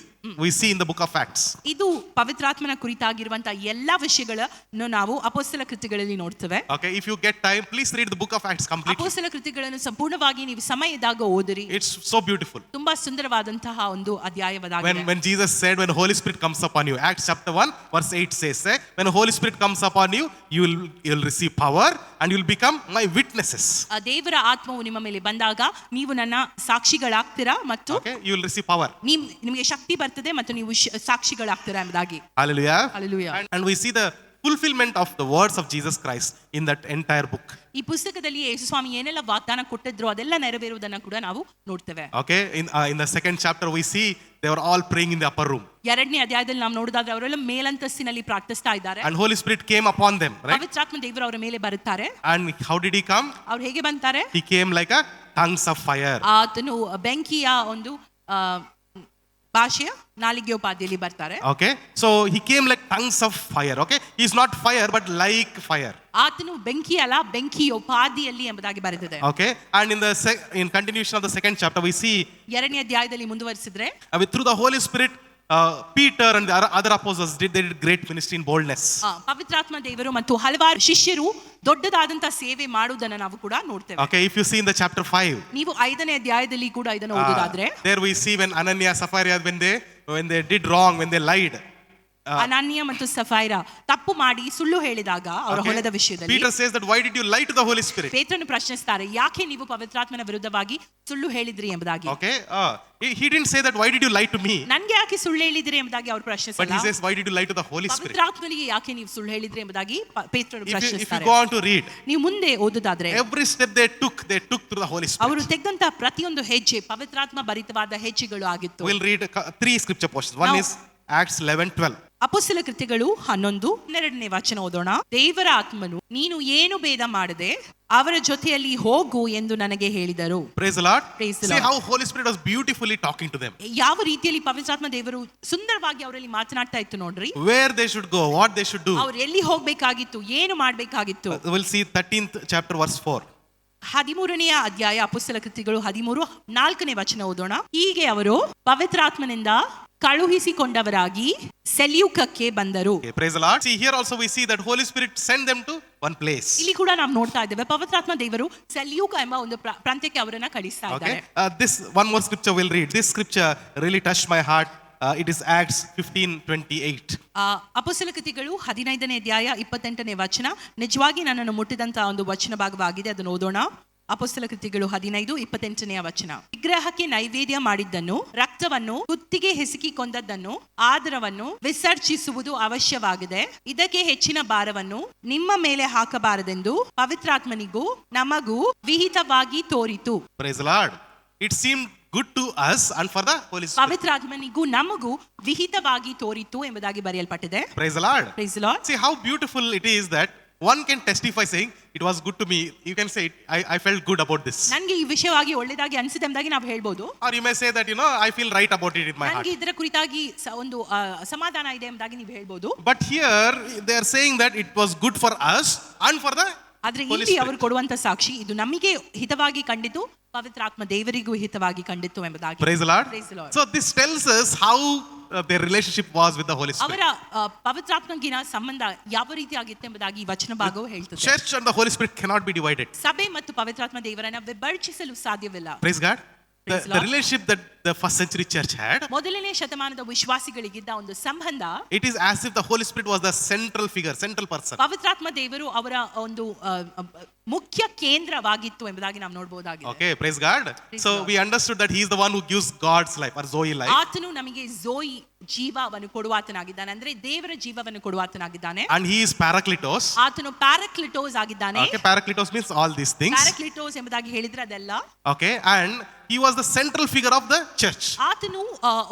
we see in the book of Acts. ಇದು ಪವಿತ್ರಾತ್ಮನ ಕುರಿತಾಗಿರುವಂತಹ ಎಲ್ಲಾ ವಿಷಯಗಳನ್ನು ನಾವು ಅಪೊಸ್ತಲ ಕೃತಿಗಳಲ್ಲಿ ನೋಡ್ತೇವೆ. Okay, if you get time, please read the book of Acts completely. ಅಪೊಸ್ತಲ ಕೃತಿಗಳನ್ನು ಸಂಪೂರ್ಣವಾಗಿ ನೀವು ಸಮಯ ಇದ್ದಾಗ ಓದಿರಿ. It's so beautiful. ತುಂಬಾ ಸುಂದರವಾದಂತಹ ಒಂದು ಅಧ್ಯಾಯವಾಗಿದೆ. When Jesus said, when the Holy Spirit comes upon you, Acts chapter 1 verse 8 says, when the Holy Spirit comes upon you, you'll receive power and you'll become my witnesses. ದೇವರ ಆತ್ಮವು ನಿಮ್ಮ ಮೇಲೆ ಬಂದಾಗ ನೀವು ನನ್ನ ಸಾಕ್ಷಿಗಳಾಗ್ತೀರಾ ಮತ್ತು okay, you will receive power. ನಿಮಗೆ ಶಕ್ತಿ ಬರ್ತದೆ ಮತ್ತು ನೀವು ಸಾಕ್ಷಿಗಳಾಗ್ತೀರಾ ಎಂಬುದಾಗಿ. Hallelujah. Hallelujah. And we see the fulfillment of the words of Jesus Christ in that entire book. ಈ ಪುಸ್ತಕದಲ್ಲಿ ಯೇಸು ಸ್ವಾಮಿ ಏನೆಲ್ಲ ವಾಗ್ದಾನ ಕೊಟ್ಟಿದ್ರು ಅದೆಲ್ಲ ನೆರವೇರುವುದನ್ನು ಕೂಡ ನಾವು ನೋಡ್ತೇವೆ. Okay, in the second chapter we see they were all praying in the upper room. ಎರಡನೇ ಅಧ್ಯಾಯದಲ್ಲಿ ನಾವು ನೋಡಿದಾದ್ರೆ ಅವರೆಲ್ಲ ಮೇಲಂತಸ್ತಿನಲ್ಲಿ ಪ್ರಾರ್ಥಿಸ್ತಾ ಇದ್ದಾರೆ. And Holy Spirit came upon them, right? ಪವಿತ್ರಾತ್ಮ ದೇವರು ಅವರ ಮೇಲೆ ಬರುತ್ತಾರೆ. And how did he come? ಅವ್ರು ಹೇಗೆ ಬಂತಾರೆ? He came like a tongues of fire. ಆತನು ಬೆಂಕಿಯ ಒಂದು ಭಾಷೆಯ ನಾಲಿಗೆಯೋಪಾದಿಯಲ್ಲಿ ಬರ್ತಾರೆ. Okay, so he came like tongues of fire. Okay, he is not fire but like fire. ಆತನು ಬೆಂಕಿ ಅಲ್ಲ, ಬೆಂಕಿಯೋಪಾದಿಯಲ್ಲಿ ಎಂಬುದಾಗಿ ಬರೆದಿದೆ. Okay, and in continuation of the second chapter we see ಎರಡನೇ ಅಧ್ಯಾಯದಲ್ಲಿ ಮುಂದುವರಿಸಿದ್ರೆ through the Holy Spirit Peter and the other apostles did great ministry in boldness. ಪವಿತ್ರಾತ್ಮ ದೇವರು ಮತ್ತು ಹಲವಾರು ಶಿಷ್ಯರು ದೊಡ್ಡದಾದಂತ ಸೇವೆ ಮಾಡುವುದನ್ನು ನಾವು ಕೂಡ ನೋಡ್ತೇವೆ. Okay, if you see in the chapter 5, ನೀವು 5ನೇ ಅಧ್ಯಾಯದಲ್ಲಿ ಕೂಡ ಇದನ್ನು ಓದುವುದಾದ್ರೆ, there we see when Ananias, Sapphira, when they did wrong, when they lied. ಅನನ್ಯ ಮತ್ತು ಸಫೈರಾ ತಪ್ಪು ಮಾಡಿ ಸುಳ್ಳು ಹೇಳಿದಾಗ ಅವರ ಹೊಲದ ವಿಷಯದಲ್ಲಿ Peter says that why did you lie to the Holy Spirit? ಪೇತ್ರನು ಪ್ರಶ್ನಿಸ್ತಾರೆ, ಯಾಕೆ ನೀವು ಪವಿತ್ರಾತ್ಮನ ವಿರುದ್ಧವಾಗಿ ಸುಳ್ಳು ಹೇಳಿದ್ರಿ ಎಂಬುದಾಗಿ. Okay, he didn't say that why did you lie to me? ನನಗೆ ಯಾಕೆ ಸುಳ್ಳು ಹೇಳಿದ್ರಿ ಎಂಬುದಾಗಿ ಅವರು ಪ್ರಶ್ನಿಸಿಲ್ಲ. But he says why did you lie to the Holy Spirit? ಪವಿತ್ರಾತ್ಮನಿಗೆ ಯಾಕೆ ನೀವು ಸುಳ್ಳು ಹೇಳಿದ್ರಿ ಎಂಬುದಾಗಿ ಪೇತ್ರನು ಪ್ರಶ್ನಿಸ್ತಾರೆ. If you go on to read, ನೀವು ಮುಂದೆ ಓದುದಾದ್ರೆ every step they took through the Holy Spirit. ಅವರು ತೆಗೆದಂತ ಪ್ರತಿಯೊಂದು ಹೆಜ್ಜೆ ಪವಿತ್ರಾತ್ಮ ಭರಿತವಾದ ಹೆಜ್ಜೆಗಳು ಆಗಿತ್ತು. We'll read 3 scripture portions. One is Acts 11:12. ಅಪೊಸ್ತಲ ಕೃತ್ಯಗಳು 11:2 ವಚನ ಓದೋಣ. ದೇವರ ಆತ್ಮನು ನೀನು ಏನು ಭೇದ ಮಾಡದೆ ಅವರ ಜೊತೆಯಲ್ಲಿ ಹೋಗು ಎಂದು ನನಗೆ ಹೇಳಿದರು. Praise the Lord. Praise the See Lord. how Holy Spirit was beautifully talking to them. ಯಾವ ರೀತಿಯಲ್ಲಿ ಪವಿತ್ರಾತ್ಮ ದೇವರು ಸುಂದರವಾಗಿ ಅವರಲ್ಲಿ ಮಾತನಾಡ್ತಾ ಇತ್ತು ನೋಡ್ರಿ. Where they should go, what they should do. ಅವರು ಎಲ್ಲಿ ಹೋಗಬೇಕಾಗಿತ್ತು, ಏನು ಮಾಡಬೇಕಾಗಿತ್ತು. We'll see 13th chapter verse 4. 13ನೇ ಅಧ್ಯಾಯ ಅಪೊಸ್ತಲ ಕೃತ್ಯಗಳು 13:4 ವಚನ ಓದೋಣ. ಹೀಗೆ ಅವರು ಪವಿತ್ರಾತ್ಮನಿಂದ ಕಳುಹಿಸಿಕೊಂಡವರಾಗಿ ಸೆಲ್ಯೂಕಕ್ಕೆ ಬಂದರು. Okay, praise the Lord. See, here also we see that Holy Spirit sent them to one place. ಇಲ್ಲಿ ಕೂಡ ನಾವು ನೋಡ್ತಾ ಇದ್ದೇವೆ ಪವಿತ್ರಾತ್ಮ ದೇವರು ಸೆಲ್ಯೂಕ ಎಂಬ ಒಂದು ಪ್ರಾಂತ್ಯಕ್ಕೆ ಅವರನ್ನ ಕಳಿಸ್ತಾ ಇದ್ದಾರೆ. Okay, this one more scripture we'll read. This scripture really touched my heart. It is Acts 15:28. ಅಪೊಸ್ತಲ ಕೃತ್ಯಗಳು 15ನೇ ಅಧ್ಯಾಯ 28ನೇ ವಚನ ನಿಜವಾಗಿ ನನ್ನನ್ನು ಮುಟ್ಟಿದಂತಹ ಒಂದು ವಚನ ಭಾಗವಾಗಿದೆ. ಅದನ್ನು ಓದೋಣ. ಅಪೊಸ್ತಲ ಕೃತ್ಯಗಳು 15:28ನೇ ವಚನ. ವಿಗ್ರಹಕ್ಕೆ ನೈವೇದ್ಯ ಮಾಡಿದ್ದನ್ನು, ರಕ್ತವನ್ನು, ಕುತ್ತಿಗೆ ಹಿಸುಕಿ ಕೊಂದದ್ದನ್ನು, ಆದರವನ್ನು ವಿಸರ್ಜಿಸುವುದು ಅವಶ್ಯವಾಗಿದೆ. ಇದಕ್ಕೆ ಹೆಚ್ಚಿನ ಭಾರವನ್ನು ನಿಮ್ಮ ಮೇಲೆ ಹಾಕಬಾರದೆಂದು ಪವಿತ್ರಾತ್ಮನಿಗೂ ನಮಗೂ ವಿಹಿತವಾಗಿ ತೋರಿತು. Praise the Lord. It seemed good to us and for the Holy Spirit. ಪವಿತ್ರಾತ್ಮನಿಗೂ ನಮಗೂ ವಿಹಿತವಾಗಿ ತೋರಿತು ಎಂಬುದಾಗಿ ಬರೆಯಲ್ಪಟ್ಟಿದೆ. Praise the Lord. Praise the Lord. See how beautiful it is that one can testify saying it was good to me. You can say I felt good about this. ನನಗೆ ಈ ವಿಷಯವಾಗಿ ಒಳ್ಳೆದಾಗಿ ಅನಿಸಿದೆ ಎಂಬುದಾಗಿ ನಾವು ಹೇಳ್ಬೋದು. Or you may say that I feel right about it in my heart. ನನಗೆ ಇದರ ಕುರಿತಾಗಿ ಒಂದು ಸಮಾಧಾನ ಇದೆ ಎಂಬುದಾಗಿ ನೀವು ಹೇಳ್ಬೋದು. But here they are saying that it was good for us and for the ಆದ್ರೆ Holy ಇಲ್ಲಿ Spirit. ಅವರು ಕೊಡುವಂತ ಸಾಕ್ಷಿ ಇದು ನಮಗೆ ಹಿತವಾಗಿ ಕಂಡಿತು, ಪವಿತ್ರಾತ್ಮ ದೇವರಿಗೂ ಹಿತವಾಗಿ ಕಂಡಿತು ಎಂಬುದಾಗಿ. Praise the Lord. Praise the Lord. So this tells us how their relationship was with the Holy Spirit. ಅವರ ಪವಿತ್ರಾತ್ಮಗಿನ ಸಂಬಂಧ ಯಾವ ರೀತಿಯಾಗಿತ್ತು ಎಂಬುದಾಗಿ ಈ ವಚನ ಭಾಗವು ಹೇಳ್ತದೆ. Church and the Holy Spirit cannot be divided. ಸಭೆ ಮತ್ತು ಪವಿತ್ರಾತ್ಮ ದೇವರನ್ನ ವಿಭಜಿಸಲು ಸಾಧ್ಯವಿಲ್ಲ. Praise God. Praise The relationship that the first century church had, ಮೊದಲನೇ ಶತಮಾನದ ವಿಶ್ವಾಸಿಗಳಿಗಿದ್ದ ಒಂದು ಸಂಬಂಧ, it is as if the Holy Spirit was the central figure, central person. ಪವಿತ್ರಾತ್ಮ ದೇವರು ಅವರ ಒಂದು ಮುಖ್ಯ ಕೇಂದ್ರವಾಗಿತ್ತು ಎಂಬುದಾಗಿ ನಾವು ನೋಡಬಹುದಾಗಿದೆ. Okay, praise God. Praise So God. we understood that he is the one who gives God's life or Zoe life, ಆತನು ನಮಗೆ ಝೋಯಿ ಜೀವವನ್ನು ಕೊಡುವಾತನಾಗಿದ್ದಾನೆ, ಅಂದ್ರೆ ದೇವರ ಜೀವವನ್ನು ಕೊಡುವಾತನಾಗಿದ್ದಾನೆ. and he is Parakletos. ಆತನು ಪ್ಯಾರಾಕ್ಲಿಟೋಸ್ ಆಗಿದ್ದಾನೆ. Okay, Parakletos means all these things. ಪ್ಯಾರಾಕ್ಲಿಟೋಸ್ ಎಂಬುದಾಗಿ ಹೇಳಿದ್ರೆ ಅದೆಲ್ಲ. Okay, and he was the central figure of the church. ಆತನು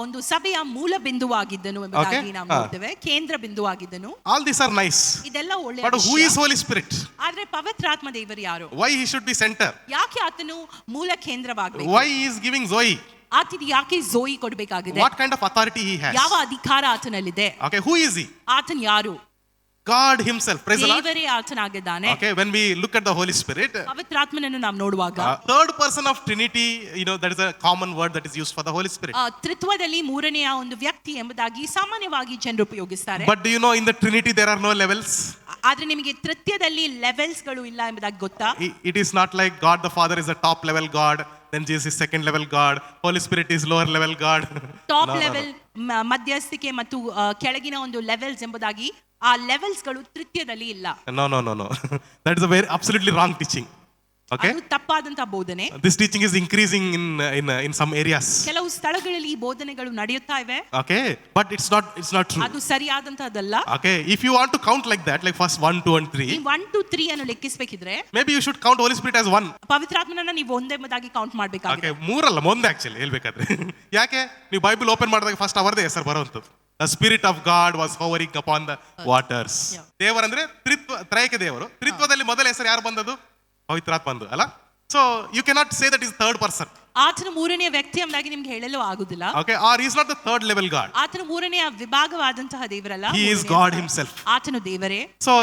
ಒಂದು ಸಭೆಯ ಮೂಲ ಬಿಂದುವಾಗಿದ್ದನು ಎಂಬುದಾಗಿ Okay. ನಾವು ನೋಡ್ತೇವೆ, ಕೇಂದ್ರ ಬಿಂದುವಾಗಿದ್ದನು. All these are nice. ಇದೆಲ್ಲ ಒಳ್ಳೆಯ But who ವಿಷಯ. is Holy Spirit? ಆದ್ರೆ ಪವಿತ್ರಾತ್ಮ ದೇವರು ಯಾರು? Why he should be center? ಯಾಕೆ ಆತನು ಮೂಲ ಕೇಂದ್ರವಾಗಬೇಕು? Why he is giving Zoe? ಆತನಿಗೆ ಯಾಕೆ ಝೋಯಿ ಕೊಡಬೇಕಾಗಿದೆ? What kind of authority he has? ಯಾವ ಅಧಿಕಾರ ಆತನಲ್ಲಿದೆ? Okay, who is he? ಆತನು ಯಾರು? God himself. Praise the Lord. ದೇವರೇ ಆತನಾಗಿದ್ದಾನೆ. Okay, when we look at the Holy Spirit, ಪವಿತ್ರಾತ್ಮನನ್ನು ನಾವು ನೋಡುವಾಗ third person of Trinity, that is a common word that is used for the Holy Spirit. ತ್ರಿತ್ವದಲ್ಲಿ ಮೂರನೆಯ ಒಂದು ವ್ಯಕ್ತಿ ಎಂಬುದಾಗಿ ಸಾಮಾನ್ಯವಾಗಿ ಜನರು ಉಪಯೋಗಿಸ್ತಾರೆ. But do you know in the Trinity there are no levels? ಆದ್ರೆ ನಿಮಗೆ ತೃತೀಯದಲ್ಲಿ ಲೆವೆಲ್ಸ್ ಗಳು ಇಲ್ಲ ಎಂಬುದಾಗಿ ಗೊತ್ತಾ? It is not like God the Father is a top level God, then Jesus is second level God, Holy Spirit is lower level God. Top level, ಮಧ್ಯಸ್ಥಿಕೆ ಮತ್ತು ಕೆಳಗಿನ ಒಂದು ಲೆವೆಲ್ಸ್ ಎಂಬುದಾಗಿ ಆ ಲೆವೆಲ್ಸ್ ಗಳು ತೃತೀಯದಲ್ಲಿ ಇಲ್ಲ. No. That is a very absolutely wrong teaching. Okay, ಅದು ತಪ್ಪಾದಂತ ಬೋಧನೆ. this teaching is increasing in some areas. ಕೆಲವು ಸ್ಥಳಗಳಲ್ಲಿ ಈ ಬೋಧನೆಗಳು ನಡೆಯುತ್ತಾ ಇವೆ. Okay, but it's not true. ಅದು ಸರಿಯಾದಂತಹದ್ದಲ್ಲ. Okay, if you want to count like that, like first 1, 2 and 3, ಈ 1 2 3 ಅನ್ನು ಲೆಕ್ಕಿಸಬೇಕಿದ್ರೆ maybe you should count Holy Spirit as 1. ಪವಿತ್ರಾತ್ಮನನ್ನ ನೀವು ಒಂದೆಂಬುದಾಗಿ ಕೌಂಟ್ ಮಾಡಬೇಕಾಗಿದೆ. Okay, ಮೂರಲ್ಲ ಒಂದೇ ಆಕ್ಚುಲಿ ಹೇಳ್ಬೇಕಾದ್ರೆ. ಯಾಕೆ ನೀವು ಬೈಬಲ್ ಓಪನ್ ಮಾಡಿದಾಗ ಫಸ್ಟ್ ಅವರದೇ ಹೆಸರು ಬರುವಂಥದ್ದು. The Spirit of God was hovering upon the waters. Yeah. ದೇವರಂದ್ರೆ ತ್ರೈಕ ದೇವರು. ತ್ರಿತ್ವದಲ್ಲಿ ಮೊದಲ ಹೆಸರು ಯಾರು ಬಂದದ್ದು? ಪವಿತ್ರಾತ್ಮ ಬಂದು ಅಲ್ಲ. So you cannot say that is third person. ಆತನ ಮೂರನೆಯ ವ್ಯಕ್ತಿ ಎಂಬುದಾಗಿ ನಿಮ್ಗೆ ಹೇಳಲು ಆಗುದಿಲ್ಲ. Okay, or he is not the third level God. ಆತನ ಮೂರನೆಯ ವಿಭಾಗವಾದಂತಹ ದೇವರಲ್ಲ. He is God himself. ಆತನು ದೇವರೇ. So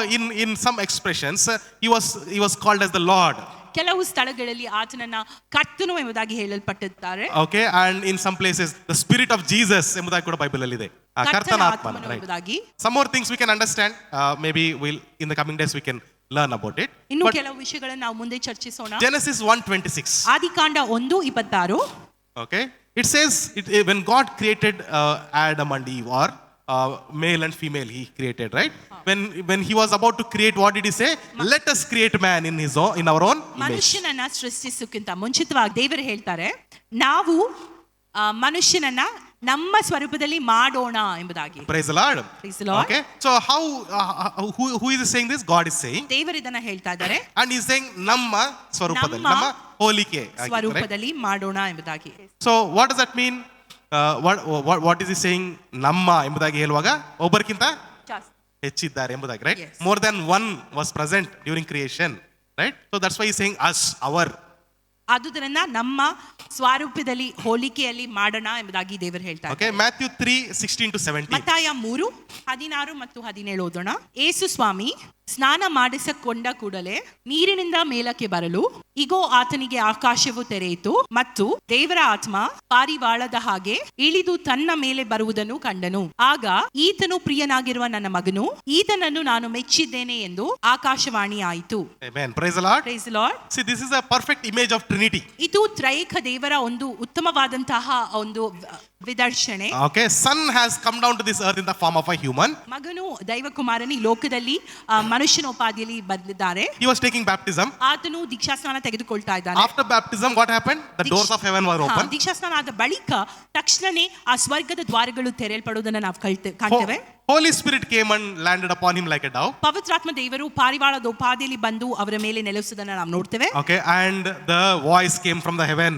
in some expressions he was called as the Lord. ಕೆಲವು ಸ್ಥಳಗಳಲ್ಲಿ ಆತನನ್ನ ಕರ್ತನು ಎಂಬುದಾಗಿ ಹೇಳಲ್ಪಟ್ಟಿದ್ದಾರೆ. Okay, and in some places the Spirit of Jesus ಎಂಬುದಾಗಿ ಕೂಡ ಬೈಬಲ್ ಅಲ್ಲಿ ಇದೆ. ಕರ್ತನ ಆತ್ಮನ, right? ಎಂಬುದಾಗಿ. Some more things we can understand. Maybe we'll in the coming days we can learn about it. ಇನ್ನು But ಕೆಲವು ವಿಷಯಗಳನ್ನು ನಾವು ಮುಂದೆ ಚರ್ಚಿಸೋಣ. Genesis 1:26. ಆದಿಕಾಂಡ 1:26. Okay, it says when God created Adam and Eve, or male and female he created, right? When he was about to create, what did he say? Let us create man in our own image. ಮನುಷ್ಯನನ್ನ ಸೃಷ್ಟಿಸೋಕ್ಕಿಂತ ಮುಂಚಿತವಾಗಿ ದೇವರು ಹೇಳ್ತಾರೆ, ನಾವು ಮನುಷ್ಯನನ್ನ ನಮ್ಮ ಸ್ವರೂಪದಲ್ಲಿ ಮಾಡೋಣ ಎಂಬುದಾಗಿ. Praise the Lord. Praise the Lord. Okay, so how who is saying this? God is saying, ದೇವರು ಇದನ್ನ ಹೇಳ್ತಾ ಇದ್ದಾರೆ, and he is saying ನಮ್ಮ ಸ್ವರೂಪದಲ್ಲಿ, ನಮ್ಮ ನಮ್ಮ ಹೋಲಿಕೆ, right? ಸ್ವರೂಪದಲ್ಲಿ ಮಾಡೋಣ ಎಂಬುದಾಗಿ. So what does that mean? What is he saying? ನಮ್ಮ ಎಂಬುದಾಗಿ ಹೇಳುವಾಗ ಒಬ್ಬರಿಗಿಂತ ಹೆಚ್ಚಿದ್ದಾರೆ ಎಂಬುದಾಗಿ, right? Yes. More than one was present during creation, right? So that's why he's saying us, our. ಆದುದರಿಂದ ನಮ್ಮ ಸ್ವರೂಪದಲ್ಲಿ ಹೋಲಿಕೆಯಲ್ಲಿ ಮಾಡೋಣ ಎಂಬುದಾಗಿ ದೇವರು ಹೇಳ್ತಾರೆ. Okay, Matthew 3:16-17. ಮತ್ತಾಯ 3:16 ಮತ್ತು 17 ಓದೋಣ. ಯೇಸು ಸ್ವಾಮಿ ಸ್ನಾನ ಮಾಡಿಸಿಕೊಂಡ ಕೂಡಲೇ ನೀರಿನಿಂದ ಮೇಲಕ್ಕೆ ಬರಲು ಇಗೋ ಆತನಿಗೆ ಆಕಾಶವು ತೆರೆಯಿತು ಮತ್ತು ದೇವರ ಆತ್ಮ ಪಾರಿವಾಳದ ಹಾಗೆ ಇಳಿದು ತನ್ನ ಮೇಲೆ ಬರುವುದನ್ನು ಕಂಡನು. ಆಗ ಈತನು ಪ್ರಿಯನಾಗಿರುವ ನನ್ನ ಮಗನು, ಈತನನ್ನು ನಾನು ಮೆಚ್ಚಿದ್ದೇನೆ ಎಂದು ಆಕಾಶವಾಣಿ ಆಯಿತು. Amen. Praise the Lord. Praise the Lord. See, this is a perfect image of Trinity. ಇದು ತ್ರೈಕ ದೇವರ ಒಂದು ಉತ್ತಮವಾದಂತಹ ಒಂದು ವಿದರ್ಶನೆ. Okay, son has come down to this earth in the form of a human. ಮಗನು ದೈವಕುಮಾರನು ಈ ಲೋಕದಲ್ಲಿ ಮನುಷ್ಯನ ಉಪಾಧಿಯಲ್ಲಿ ಬಂದಿದ್ದಾರೆ. He was taking baptism. ಆತನು ದೀಕ್ಷಾಸ್ನಾನ ತೆಗೆದುಕೊಳ್ತಾ ಇದ್ದಾನೆ. After baptism, what happened? The doors of heaven were open. ದೀಕ್ಷಾಸ್ನಾನ ಆದ ಬಳಿಕ ತಕ್ಷಣನೇ ಆ ಸ್ವರ್ಗದ ದ್ವಾರಗಳು ತೆರೆಯಲ್ಪಡುವುದನ್ನು ನಾವು ಕಾಣ್ತೇವೆ. Holy Spirit came and landed upon him like a dove. ಪವಿತ್ರಾತ್ಮ ದೇವರು ಪಾರಿವಾಳದ ಉಪಾಧಿಯಲ್ಲಿ ಬಂದು ಅವರ ಮೇಲೆ ನೆಲೆಸುವುದನ್ನು ನಾವು ನೋಡ್ತೇವೆ. Okay, and the voice came from the heaven.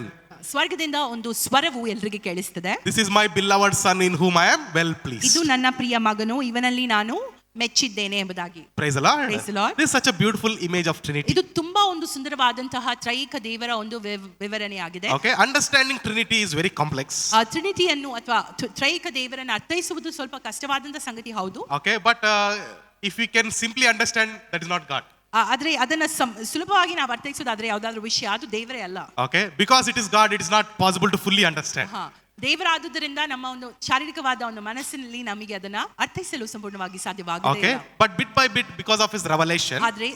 ಸ್ವರ್ಗದಿಂದ ಒಂದು ಸ್ವರವು ಎಲ್ರಿಗೆ ಕೇಳಿಸ್ತದೆ. This is my beloved son in whom I am well pleased. ಇದು ನನ್ನ ಪ್ರಿಯ ಮಗನು, ಇವನಲ್ಲಿ ನಾನು ಮೆಚ್ಚಿದ್ದೇನೆ ಎಂಬುದಾಗಿ. Praise the Lord. Praise the Lord. This is such a beautiful image of Trinity. ಇದು ತುಂಬಾ ಒಂದು ಸುಂದರವಾದಂತಹ ತ್ರೈಕ ದೇವರ ಒಂದು ವಿವರಣೆಯಾಗಿದೆ. Okay, understanding Trinity is very complex. ಟ್ರಿನಿಟಿಯನ್ನು ಅಥವಾ ತ್ರೈಕ ದೇವರನ್ನು ಅರ್ಥೈಸುವುದು ಸ್ವಲ್ಪ ಕಷ್ಟವಾದಂತಹ ಸಂಗತಿ ಹೌದು. Okay, but if we can simply understand, that is not God. ಆದ್ರೆ ಅದನ್ನ ಸುಲಭವಾಗಿ ನಾವು ಅರ್ಥೈಸೋದಾದ್ರೆ ಯಾವ್ದಾದ್ರು ವಿಷಯ ಅದು ದೇವರೇ ಅಲ್ಲ. Okay, because it is God, it is not possible to fully understand. ದೇವರಾದುದರಿಂದ ನಮ್ಮ ಒಂದು ಶಾರೀರಿಕವಾದ ಒಂದು ಮನಸ್ಸಿನಲ್ಲಿ ನಮಗೆ ಅದನ್ನ ಅರ್ಥೈಸಲು ಸಂಪೂರ್ಣವಾಗಿ ಸಾಧ್ಯವಾಗುವುದಿಲ್ಲ. Okay, but bit by bit, because of his revelation, ಆದ್ರೆ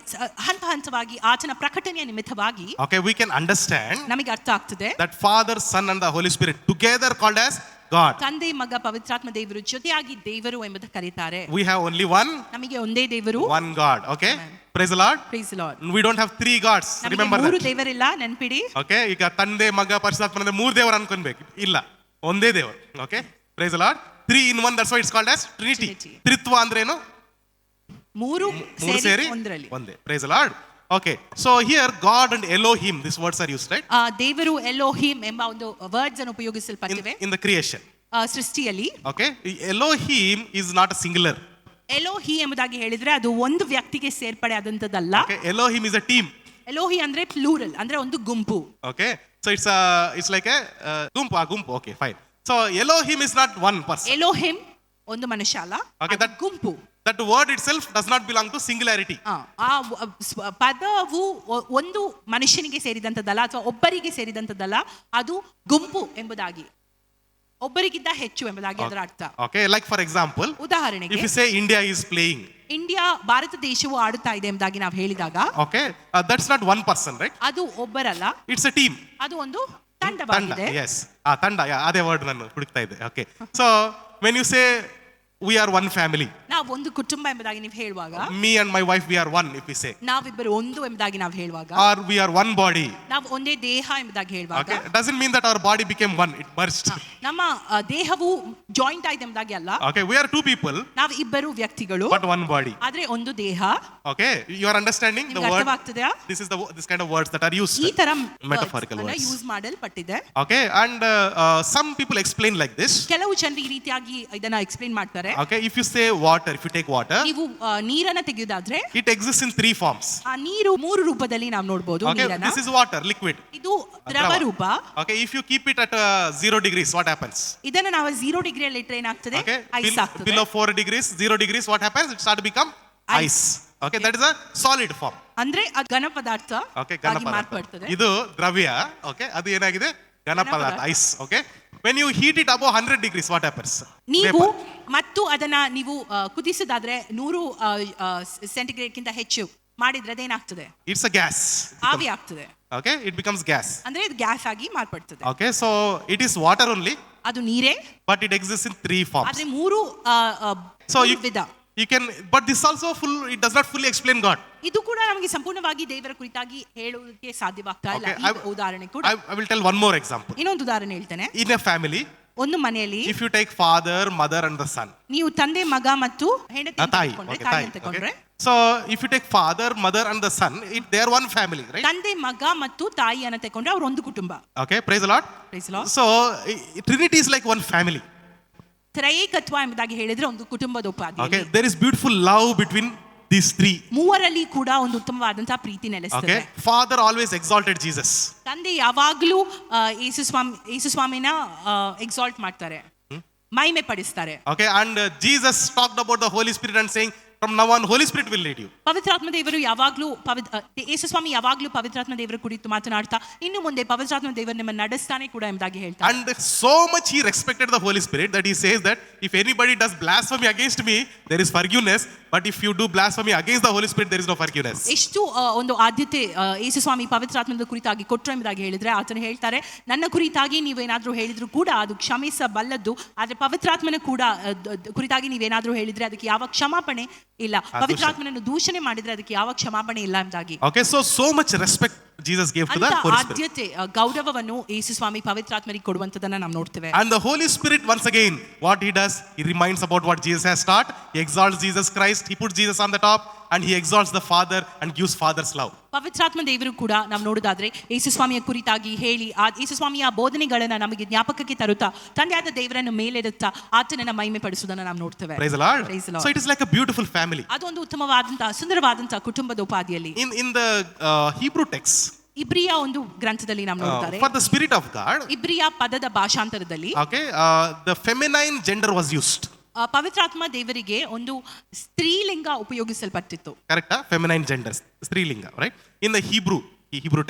ಹಂತ ಹಂತವಾಗಿ ಆತನ ಪ್ರಕಟಣೆಯ ನಿಮಿತ್ತವಾಗಿ okay, we can understand ನಮಗೆ ಅರ್ಥ ಆಗ್ತದೆ that Father, Son and the Holy Spirit together called as God. ತಂದೆ ಮಗ ಪವಿತ್ರಾತ್ಮ ದೇವರು ಜೊತೆಯಾಗಿ ದೇವರು ಎಂಬುದು ಕರೀತಾರೆ. We have only one, ನಮಗೆ ಒಂದೇ ದೇವರು, one God. Okay, praise the Lord. Praise the Lord. We don't have three gods. ನಮಗೆ Remember ಮೂರು that. ದೇವರಿಲ್ಲ, ನೆನಪಿಡಿ. Okay, ಈಗ ತಂದೆ ಮಗ ಪರಿಶುದ್ಧಾತ್ಮ ಅಂದ್ರೆ ಮೂರು ದೇವರು ಅನ್ಕೊನ್ಬೇಕು, ಇಲ್ಲ ಒಂದೇ ದೇವರು. Okay, praise the Lord. 3 in 1, that's why it's called as Trinity. ತ್ರಿತ್ವ ಅಂದ್ರೆ ಏನು? ಮೂರು ಸೇರಿ ಒಂದರಲ್ಲಿ ಒಂದೇ. Praise the Lord. Okay, so here God and Elohim, these words are used, right? ದೇವರು ಎಲೋಹಿಮ್ ಎಂಬ ಒಂದು ವರ್ಡ್ಸ್ ಅನ್ನು ಉಪಯೋಗಿಸಲ್ಪಟ್ಟಿವೆ in the creation. ಸೃಷ್ಟಿಯಲ್ಲಿ. Okay, Elohim is not a singular. ಎಲೋಹಿ ಎಂಬುದಾಗಿ ಹೇಳಿದ್ರೆ ಅದು ಒಂದು ವ್ಯಕ್ತಿಗೆ ಸೇರ್ಪಡೆ ಆದಂತದಲ್ಲ. Okay, Elohim is a team. ಎಲೋಹಿ ಅಂದ್ರೆ ಪ್ಲೂರಲ್, ಅಂದ್ರೆ ಒಂದು ಗುಂಪು. Okay, so it's like a ಗುಂಪು. Okay, fine. So Elohim is not one person. ಎಲೋಹಿಮ್ ಒಂದು ಮನುಷ್ಯ ಅಲ್ಲ, Okay, that ಗುಂಪು. That word itself does not belong to singularity. ಆ ಪದವು ಒಂದು ಮನುಷ್ಯನಿಗೆ ಸೇರಿದಂತದ್ದಲ್ಲ ಅಥವಾ ಒಬ್ಬರಿಗೆ ಸೇರಿದಂತದ್ದಲ್ಲ, ಅದು ಗುಂಪು ಎಂಬುದಾಗಿ, ಒಬ್ಬರಿಗಿಂತ ಹೆಚ್ಚು ಎಂಬುದಾಗಿ ಅದರ ಅರ್ಥ. Okay, like for example, ಉದಾಹರಣೆಗೆ if you say India is playing, India Bharat ದೇಶವು ಆಡುತ್ತಾ ಇದೆ ಎಂಬುದಾಗಿ ನಾವು ಹೇಳಿದಾಗ, okay, that's not one person, right? ಅದು ಒಬ್ಬರಲ್ಲ, it's a team. ಅದು ಒಂದು ತಂಡವಾಗಿದೆ. Yes, ತಂಡ, ಅದೇ ವರ್ಡ್ ನಾನು ಹುಡುಕ್ತಾ ಇದ್ದೆ. Okay, so when you say we are one family, ನಾವು ಒಂದು ಕುಟುಂಬ ಎಂಬುದಾಗಿ ನೀವು ಹೇಳುವಾಗ, me and my wife we are one, if we say, ನಾವಿಬ್ಬರು ಒಂದು ಎಂಬುದಾಗಿ ನಾವು ಹೇಳುವಾಗ, or we are one body, ನಾವು ಒಂದೇ ದೇಹ ಎಂಬುದಾಗಿ ಹೇಳುವಾಗ, okay, it doesn't mean that our body became one, it merged. ನಮ್ಮ ದೇಹವು ಜಾಯಿಂಟ್ ಆಯ್ತು ಎಂಬುದಾಗಿ ಅಲ್ಲ. Okay, we are two people, ನಾವು ಇಬ್ಬರು ವ್ಯಕ್ತಿಗಳು, but one body. ಆದ್ರೆ ಒಂದು ದೇಹ. Okay, you are understanding the word? ಅರ್ಥವಾಗ್ತದೆಯಾ? This kind of words that are used, ಈ ತರ metaphorical words ಯೂಸ್ ಮಾಡಲ್ಪಟ್ಟಿದೆ. Okay, and some people explain like this. ಕೆಲವು ಜನರು ಈ ರೀತಿಯಾಗಿ ಇದನ್ನ ಎಕ್ಸ್ಪ್ಲೇನ್ ಮಾಡ್ತಾರೆ. Okay, if you say water, if you take water, ನೀವು ನೀರನ್ನ ತೆಗೆಯುವುದಾದ್ರೆ it exists in 3 forms. ಆ ನೀರು 3 ರೂಪದಲ್ಲಿ ನಾವು ನೋಡಬಹುದು. Okay, ನೀರನ್ನ, this is water, liquid. ಇದು ದ್ರವ ರೂಪ. Okay, if you keep it at 0 degrees, what happens? ಇದನ್ನ ನಾವು 0 ಡಿಗ್ರಿಯಲ್ಲಿ ಇಟ್ಟರೆ ಏನಾಗ್ತದೆ? Okay, ಐಸ್ ಆಗ್ತದೆ. below 4 degrees, 0 degrees, what happens? It start to become ice. Okay, that is a solid form. ಅಂದ್ರೆ ಆ ಘನ ಪದಾರ್ಥ Okay, ಘನ ಆಗಿ ಪದಾರ್ಥ. ಮಾರ್ಪಡ್ತದೆ. ಇದು ದ್ರವ್ಯ. Okay, ಅದು ಏನಾಗಿದೆ? ಘನ ಪದಾರ್ಥ, ice. Okay, when you heat it above 100 degrees, what happens? ನೀವು ಮತ್ತು ಅದನ್ನ ನೀವು ಕುದಿಸೋದಾದ್ರೆ 100 ಸೆಂಟಿಗ್ರೇಡ್ ಗಿಂತ ಹೆಚ್ಚು ಮಾಡಿದ್ರೆ ಅದೇನಾಗ್ತದೆ? It's a gas. ಆವಿ ಆಗ್ತದೆ. Okay, it becomes gas. ಅಂದ್ರೆ ಇದು ಗ್ಯಾಸ್ ಆಗಿ ಮಾರ್ಪಡ್ತದೆ. Okay, so it is water only, ಅದು ನೀರೇ, but it exists in 3 forms. ಆದ್ರೆ 3 So ವಿಧ. you can, but this also it does not fully explain God. ಇದು ಕೂಡ ನಮಗೆ ಸಂಪೂರ್ಣವಾಗಿ ದೇವರ ಕುರಿತಾಗಿ ಹೇಳುವುದಕ್ಕೆ ಸಾಧ್ಯವಾಗ್ತಾ ಇಲ್ಲ. Okay, ಈ ಉದಾಹರಣೆ ಕೂಡ. I will tell one more example. ಇನ್ನೊಂದು ಉದಾಹರಣೆ ಹೇಳ್ತೇನೆ. In a family, ಒಂದು ಮನೆಯಲ್ಲಿ if you take father, mother and the son, ನೀವು ತಂದೆ ಮಗ ಮತ್ತು ಹೆಂಡತಿ ತಾಯಿ, ತಗೊಂಡ್ರೆ, so if you take father, mother and the son, they are one family, right? ತಂದೆ ಮಗ ಮತ್ತು ತಾಯಿಯನ್ನು ತಗೊಂಡ್ರೆ ಅವರು ಒಂದು ಕುಟುಂಬ. Okay, praise the Lord. Praise the Lord. So Trinity is like one family. ತ್ರೈಕತ್ವ ಎಂಬುದಾಗಿ ಹೇಳಿದ್ರೆ ಒಂದು ಕುಟುಂಬದ ಉಪಾಧಿ. Okay, there is beautiful love between these 3. ಮೂವರಲ್ಲಿ ಕೂಡ ಒಂದು ಉತ್ತಮವಾದಂತಹ ಪ್ರೀತಿ ನೆಲೆಸುತ್ತದೆ. Okay, father always exalted Jesus. ತಂದೆ ಯಾವಾಗಲೂ ಯೇಸು ಸ್ವಾಮಿನ ಎಕ್ಸಾಲ್ಟ್ ಮಾಡ್ತಾರೆ, ಮಹಿಮೆ ಪಡಿಸ್ತಾರೆ. Okay, and Jesus talked about the Holy Spirit and saying, from now on Holy Spirit will lead you. ಪವಿತ್ರಾತ್ಮ ದೇವರು ಯಾವಾಗಲೂ ಯೇಸು ಸ್ವಾಮಿ ಯಾವಾಗಲೂ ಪವಿತ್ರಾತ್ಮ ದೇವರ ಕುರಿತು ಮಾತನಾಡ್ತಾ ಇನ್ನು ಮುಂದೆ ಪವಿತ್ರಾತ್ಮ ದೇವರು ನಿಮ್ಮನ್ನು ನಡೆಸ್ತಾನೆ ಕೂಡ ಎಂಬುದಾಗಿ ಹೇಳ್ತಾರೆ. And so much he respected the Holy Spirit that he says that if anybody does blasphemy against me, there is forgiveness, but if you do blasphemy against the Holy Spirit, there is no forgiveness. ಎಷ್ಟು ಒಂದು ಆದ್ಯತೆ ಯೇಸು ಸ್ವಾಮಿ ಪವಿತ್ರಾತ್ಮದ ಕುರಿತಾಗಿ ಕೊಟ್ಟರು ಎಂಬುದಾಗಿ ಹೇಳಿದ್ರೆ ಆತನು ಹೇಳ್ತಾರೆ, ನನ್ನ ಕುರಿತಾಗಿ ನೀವೇನಾದ್ರೂ ಹೇಳಿದ್ರು ಕೂಡ ಅದು ಕ್ಷಮಿಸಬಲ್ಲದ್ದು, ಆದ್ರೆ ಪವಿತ್ರಾತ್ಮನ ಕೂಡ ಕುರಿತಾಗಿ ನೀವೇನಾದ್ರೂ ಹೇಳಿದ್ರೆ ಅದಕ್ಕೆ ಯಾವ ಕ್ಷಮಾಪಣೆ ಇಲ್ಲ, ಪವಿತ್ರಾತ್ಮನನ್ನು ದೂಷಣೆ ಮಾಡಿದ್ರೆ ಅದಕ್ಕೆ ಯಾವ ಕ್ಷಮಾಪಣೆ ಇಲ್ಲ ಎಂಬುದಾಗಿ. Okay, so much respect Jesus gave to the Holy Spirit. ಆದ್ಯತೆ ಗೌರವವನ್ನು ಯೇಸು ಸ್ವಾಮಿ ಪವಿತ್ರಾತ್ಮರಿಗೆ ಕೊಡುವಂತದನ್ನ ನಾವು ನೋಡ್ತೇವೆ. And the Holy Spirit once again what he does, he reminds about what Jesus has taught, he exalts Jesus Christ, he puts Jesus on the top, and he exalts the Father and gives Father's love. ಪವಿತ್ರಾತ್ಮ ದೇವರು ಕೂಡ ನಾವು ನೋಡೋದಾದ್ರೆ ಯೇಸು ಸ್ವಾಮಿಯ ಕುರಿತಾಗಿ ಹೇಳಿ ಆ ಯೇಸು ಸ್ವಾಮಿಯ ಬೋಧನೆಗಳನ್ನ ನಮಗೆ ಜ್ಞಾಪಕಕ್ಕೆ ತರುತ್ತಾ ತಂದೆಯಾದ ದೇವರನ್ನು ಮೇಲೆಡುತ್ತಾ ಆತನನ್ನ ಮಹಿಮೆ ಪಡಿಸುವುದನ್ನು ನಾವು ನೋಡ್ತೇವೆ. Praise the Lord. Praise the Lord. So it is like a beautiful family. ಅದೊಂದು ಉತ್ತಮವಾದಂತಹ ಸುಂದರವಾದಂತಹ ಕುಟುಂಬದ ಉಪಾಧಿಯಲ್ಲಿ In the Hebrew text, ಇಬ್ರಿಯ ಒಂದು ಗ್ರಂಥದಲ್ಲಿ ನಾವು ನೋಡ್ತಾರೆ for the Spirit of God, ಇಬ್ರಿಯ ಪದದ ಭಾಷಾಂತರದಲ್ಲಿ okay, the feminine gender was used. ಪವಿತ್ರಾತ್ಮ ದೇವರಿಗೆ ಒಂದು ಸ್ತ್ರೀಲಿಂಗ ಉಪಯೋಗಿಸಲ್ಪಟ್ಟಿತ್ತು. Correct? Feminine genders, strilinga, right? In the Hebrew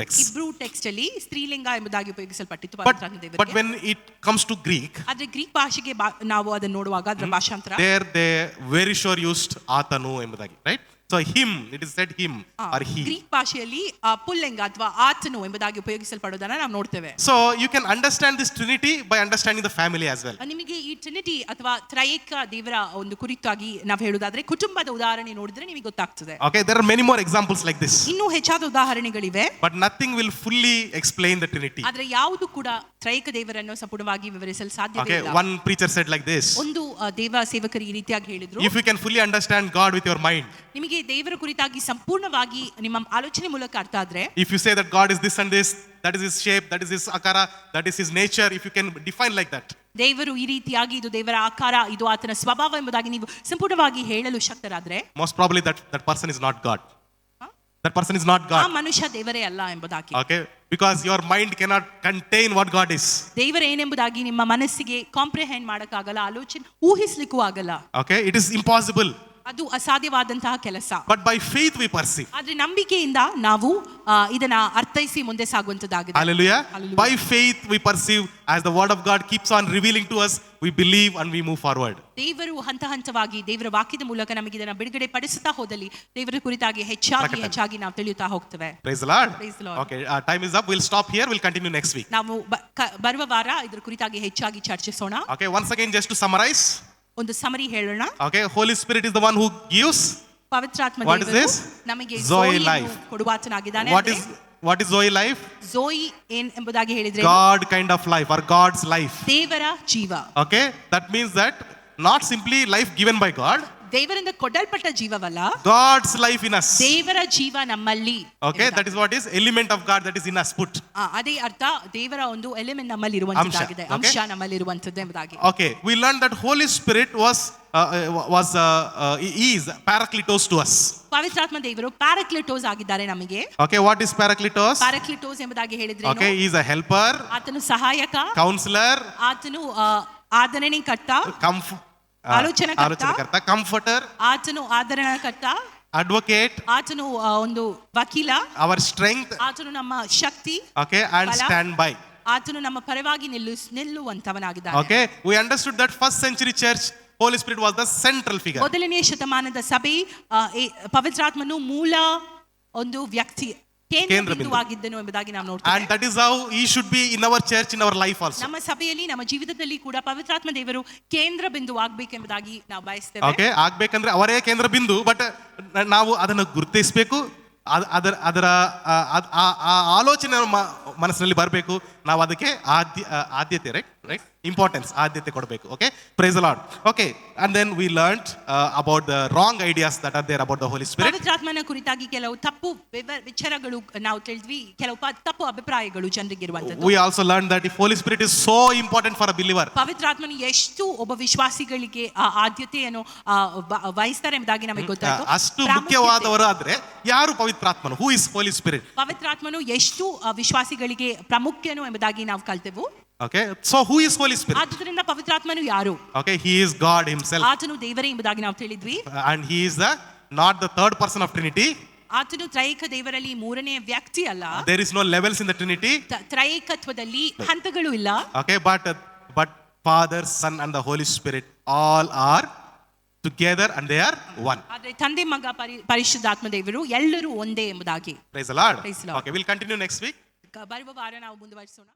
text. ಇಬ್ರು ಟೆಕ್ಸ್ಟ್ ಅಲ್ಲಿ ಸ್ತ್ರೀಲಿಂಗ ಎಂಬುದಾಗಿ ಉಪಯೋಗಿಸಲ್ಪಟ್ಟಿತ್ತು But ಪವಿತ್ರಾತ್ಮ ದೇವರಿಗೆ. when it comes to Greek, ಆದ್ರೆ ಗ್ರೀಕ್ ಭಾಷೆಗೆ ನಾವು ಅದನ್ನು ನೋಡುವಾಗ ಅದರ ಭಾಷಾಂತರ there they very sure used atanu ಎಂಬುದಾಗಿ, right? So him, it is said him or he. Greek ಭಾಷೆಯಲ್ಲಿ ಪುಲ್ಲಿಂಗ ಅಥವಾ ಆತನು ಎಂಬುದಾಗಿ ಉಪಯೋಗಿಸಲ್ಪಡೋದನ್ನ ನಾವು ನೋಡ್ತೇವೆ. So you can understand this Trinity by understanding the family as well. ನಿಮಗೆ ಈ ಟ್ರಿನಿಟಿ ಅಥವಾ ತ್ರೈಕ ದೇವರ ಒಂದು ಕುರಿತಾಗಿ ನಾವು ಹೇಳುವುದಾದ್ರೆ ಕುಟುಂಬದ ಉದಾಹರಣೆ ನೋಡಿದ್ರೆ ನಿಮಗೆ ಗೊತ್ತಾಗ್ತದೆ. Okay, there are many more examples like this. ಇನ್ನೂ ಹೆಚ್ಚಾದ ಉದಾಹರಣೆಗಳಿವೆ. But nothing will fully explain the Trinity. ಆದ್ರೆ ಯಾವುದು ಕೂಡ ತ್ರೈಕ ದೇವರನ್ನು ಸಂಪೂರ್ಣವಾಗಿ ವಿವರಿಸಲು ಸಾಧ್ಯವಿಲ್ಲ. Okay, one preacher said like this. ಒಂದು ದೇವ ಸೇವಕರು ಈ ರೀತಿಯಾಗಿ ಹೇಳಿದ್ರು, If you can fully understand God with your mind, ನಿಮಗೆ ದೇವರ ಕುರಿತಾಗಿ ಸಂಪೂರ್ಣವಾಗಿ ನಿಮ್ಮ ಆಲೋಚನೆ ಮೂಲಕ ಅರ್ಥ ಆದ್ರೆ, if you say that God is this and this, that is his shape, that is his akara, that is his nature, if you can define like that, ದೇವರು ಈ ರೀತಿಯಾಗಿ ಇದು ದೇವರ ಆಕಾರ, ಇದು ಆತನ ಸ್ವಭಾವ ಎಂಬುದಾಗಿ ನೀವು ಸಂಪೂರ್ಣವಾಗಿ ಹೇಳಲು ಶಕ್ತರಾದ್ರೆ, most probably that person is not God. That person is not ಆ God. ಮನುಷ್ಯ ದೇವರೇ ಅಲ್ಲ ಎಂಬುದಾಗಿ. Okay, because your mind cannot contain what God is. ದೇವರೇನೆಂಬುದಾಗಿ ನಿಮ್ಮ ಮನಸ್ಸಿಗೆ ಕಾಂಪ್ರಿಹೆಂಡ್ ಮಾಡಕ್ಕಾಗಲ್ಲ, ಆಲೋಚನೆ ಊಹಿಸ್ಲಿಕ್ಕೂ ಆಗಲ್ಲ. Okay, it is impossible. ಅದು ಅಸಾಧ್ಯವಾದಂತಹ ಕೆಲಸ. But by faith we perceive. ಆದ್ರೆ ನಂಬಿಕೆಯಿಂದ ನಾವು ಇದನ್ನ ಅರ್ಥೈಸಿ ಮುಂದೆ ಸಾಗುವಂತದ್ದಾಗಿದೆ. Hallelujah. Hallelujah. By faith we perceive, as the word of God keeps on revealing to us, we believe and we move forward. ದೇವರು ಹಂತ ಹಂತವಾಗಿ ದೇವರ ವಾಕ್ಯದ ಮೂಲಕ ನಮಗೆ ಇದನ್ನ ಬಿಡುಗಡೆ ಪಡಿಸುತ್ತಾ ಹೋದಲ್ಲಿ ದೇವರ ಕುರಿತಾಗಿ ಹೆಚ್ಚಾಗಿ ನಾವು ತಿಳಿಯುತ್ತಾ ಹೋಗ್ತೇವೆ. Praise the Lord. Praise the Lord. Okay, time is up. We'll stop here. We'll continue next week. ನಾವು ಬರುವ ವಾರ ಇದರ ಕುರಿತಾಗಿ ಹೆಚ್ಚಾಗಿ ಚರ್ಚಿಸೋಣ. Okay, once again, just to summarize. ಒಂದು ಸಮರಿ ಹೇಳೋಣ. Okay, Holy Spirit is the one who gives. ಪವಿತ್ರಾತ್ಮ What is ದೇವರು this? ನಮಗೆ Zoe ಝೋಯಿಯನ್ನು life. ಕೊಡುವಾತನಾಗಿದ್ದಾನೆ. What is Zoe life? ಝೋಯಿ ಏನ್ ಎಂಬುದಾಗಿ ಹೇಳಿದ್ರೆ God kind of life or God's life. ದೇವರ ಜೀವ. Okay, that means that not simply life given by God, ದೇವರಿಂದ ಕೊಡಲ್ಪಟ್ಟ ಜೀವವಲ್ಲ, God's life in us. ದೇವರ ಜೀವ ನಮ್ಮಲ್ಲಿ. Okay, that is what is element of God that is in us put. ಅದೇ ಅರ್ಥ, ದೇವರ ಒಂದು ಎಲಿಮೆಂಟ್ ನಮ್ಮಲ್ಲಿ ಇರುವಂತದ್ದಾಗಿದೆ, ಅಂಶ. ಅಂಶ ನಮ್ಮಲ್ಲಿ ಇರುವಂತದ್ದು ಎಂಬುದಾಗಿ. Okay, we learned that Holy Spirit is Parakletos to us. ಪವಿತ್ರಾತ್ಮ ದೇವರು ಪ್ಯಾರಾಕ್ಲಿಟೋಸ್ ಆಗಿದ್ದಾರೆ ನಮಗೆ. Okay, what is Parakletos? ಪ್ಯಾರಾಕ್ಲಿಟೋಸ್ ಎಂಬುದಾಗಿ ಹೇಳಿದ್ರೆ Okay, he is a helper, ಆತನು ಸಹಾಯಕ, counselor, ಆತನು ಆದರಣೆಕರ್ತ, ಆಲೋಚನಕರ್ತ, comforter, ಆತನು ಆದರಣಕರ್ತ, advocate, ಆತನು ಒಂದು ವಕೀಲ, our strength, ಆತನು ನಮ್ಮ ಶಕ್ತಿ, okay, and ಬಲ, standby. ಆತನು ನಮ್ಮ ಪರವಾಗಿ ನಿಲ್ಲುವಂತವನಾಗಿದ್ದಾನೆ. Okay, we understood that first century church, Holy Spirit was the central figure. ಮೊದಲನೇ ಶತಮಾನದ ಸಭೆ ಪವಿತ್ರಾತ್ಮನು ಮೂಲ ಒಂದು ವ್ಯಕ್ತಿ, ಕೇಂದ್ರ ಬಿಂದುವಾಗಿದ್ದನು ಎಂಬುದಾಗಿ ನಾವು ನೋಡ್ತೇವೆ. And that is how he should be in our church, in our life also. ನಮ್ಮ ಸಭೆಯಲ್ಲಿ, ನಮ್ಮ ಜೀವಿತದಲ್ಲಿ ಕೂಡ ಪವಿತ್ರಾತ್ಮ ದೇವರು ಕೇಂದ್ರ ಬಿಂದು ಆಗ್ಬೇಕೆಂಬುದಾಗಿ ನಾವು ಬಯಸ್ತೇವೆ. Okay, ಆಗ್ಬೇಕಂದ್ರೆ ಅವರೇ ಕೇಂದ್ರ ಬಿಂದು, ಬಟ್ ನಾವು ಅದನ್ನು ಗುರುತಿಸಬೇಕು, ಅದರ ಆಲೋಚನೆ ಮನಸ್ಸಿನಲ್ಲಿ ಬರಬೇಕು, ನಾವು ಅದಕ್ಕೆ ಆದ್ಯತೆ, ರೈಟ್ ಇಂಪಾರ್ಟೆನ್ಸ್, ಆದ್ಯತೆ ಕೊಡಬೇಕು. Okay, praise the Lord. Okay, and then we learned about the wrong ideas that are there about the Holy Spirit. ಪವಿತ್ರಾತ್ಮನ ಕುರಿತಾಗಿ ಕೆಲವು ತಪ್ಪು ವಿಚಾರಗಳು ನಾವು ತಿಳಿದ್ವಿ, ಕೆಲವು ತಪ್ಪು ಅಭಿಪ್ರಾಯಗಳು ಜನರಿಗೆ ಇರುವಂತದ್ದು. We also learned that if Holy Spirit is so important for a believer, ಪವಿತ್ರಾತ್ಮನು ಎಷ್ಟು ಒಬ್ಬ ವಿಶ್ವಾಸಿಗಳಿಗೆ ಆದ್ಯತೆಯನ್ನು ವಹಿಸ್ತಾರೆ ಎಂಬುದಾಗಿ ನಮಗೆ ಗೊತ್ತಾಯ್ತು. ಅಷ್ಟು ಮುಖ್ಯವಾದವರು ಆದ್ರೆ ಯಾರು ಪವಿತ್ರಾತ್ಮನು? Who is Holy Spirit? ಪವಿತ್ರಾತ್ಮನು ಎಷ್ಟು ವಿಶ್ವಾಸಿಗಳಿಗೆ ಪ್ರಾಮುಖ್ಯನು ಎಂಬುದಾಗಿ ನಾವು ಕಲ್ತೆವು. Okay, so who is Holy Spirit? ಆದ್ದರಿಂದ ಪವಿತ್ರಾತ್ಮನು ಯಾರು? Okay, he is God himself. ಆತನು ದೇವರೇ ಎಂಬುದಾಗಿ ನಾವು ತಿಳಿದ್ವಿ. And he is not the third person of Trinity. ಆತನು ತ್ರೈಕ ದೇವರಲ್ಲಿ ಮೂರನೇ ವ್ಯಕ್ತಿ ಅಲ್ಲ. There is no levels in the Trinity. ತ್ರೈಕತ್ವದಲ್ಲಿ ಹಂತಗಳು ಇಲ್ಲ. Okay, but Father, Son and the Holy Spirit all are together and they are one. ಆದರೆ ತಂದೆ, ಮಗ, ಪರಿಶುದ್ಧಾತ್ಮ ದೇವರು ಎಲ್ಲರೂ ಒಂದೇ ಎಂಬುದಾಗಿ. Praise the Lord. Praise the Lord. Okay, we'll continue next week. ಬರುವ ವಾರ ನಾವು ಮುಂದುವರಿಸೋಣ.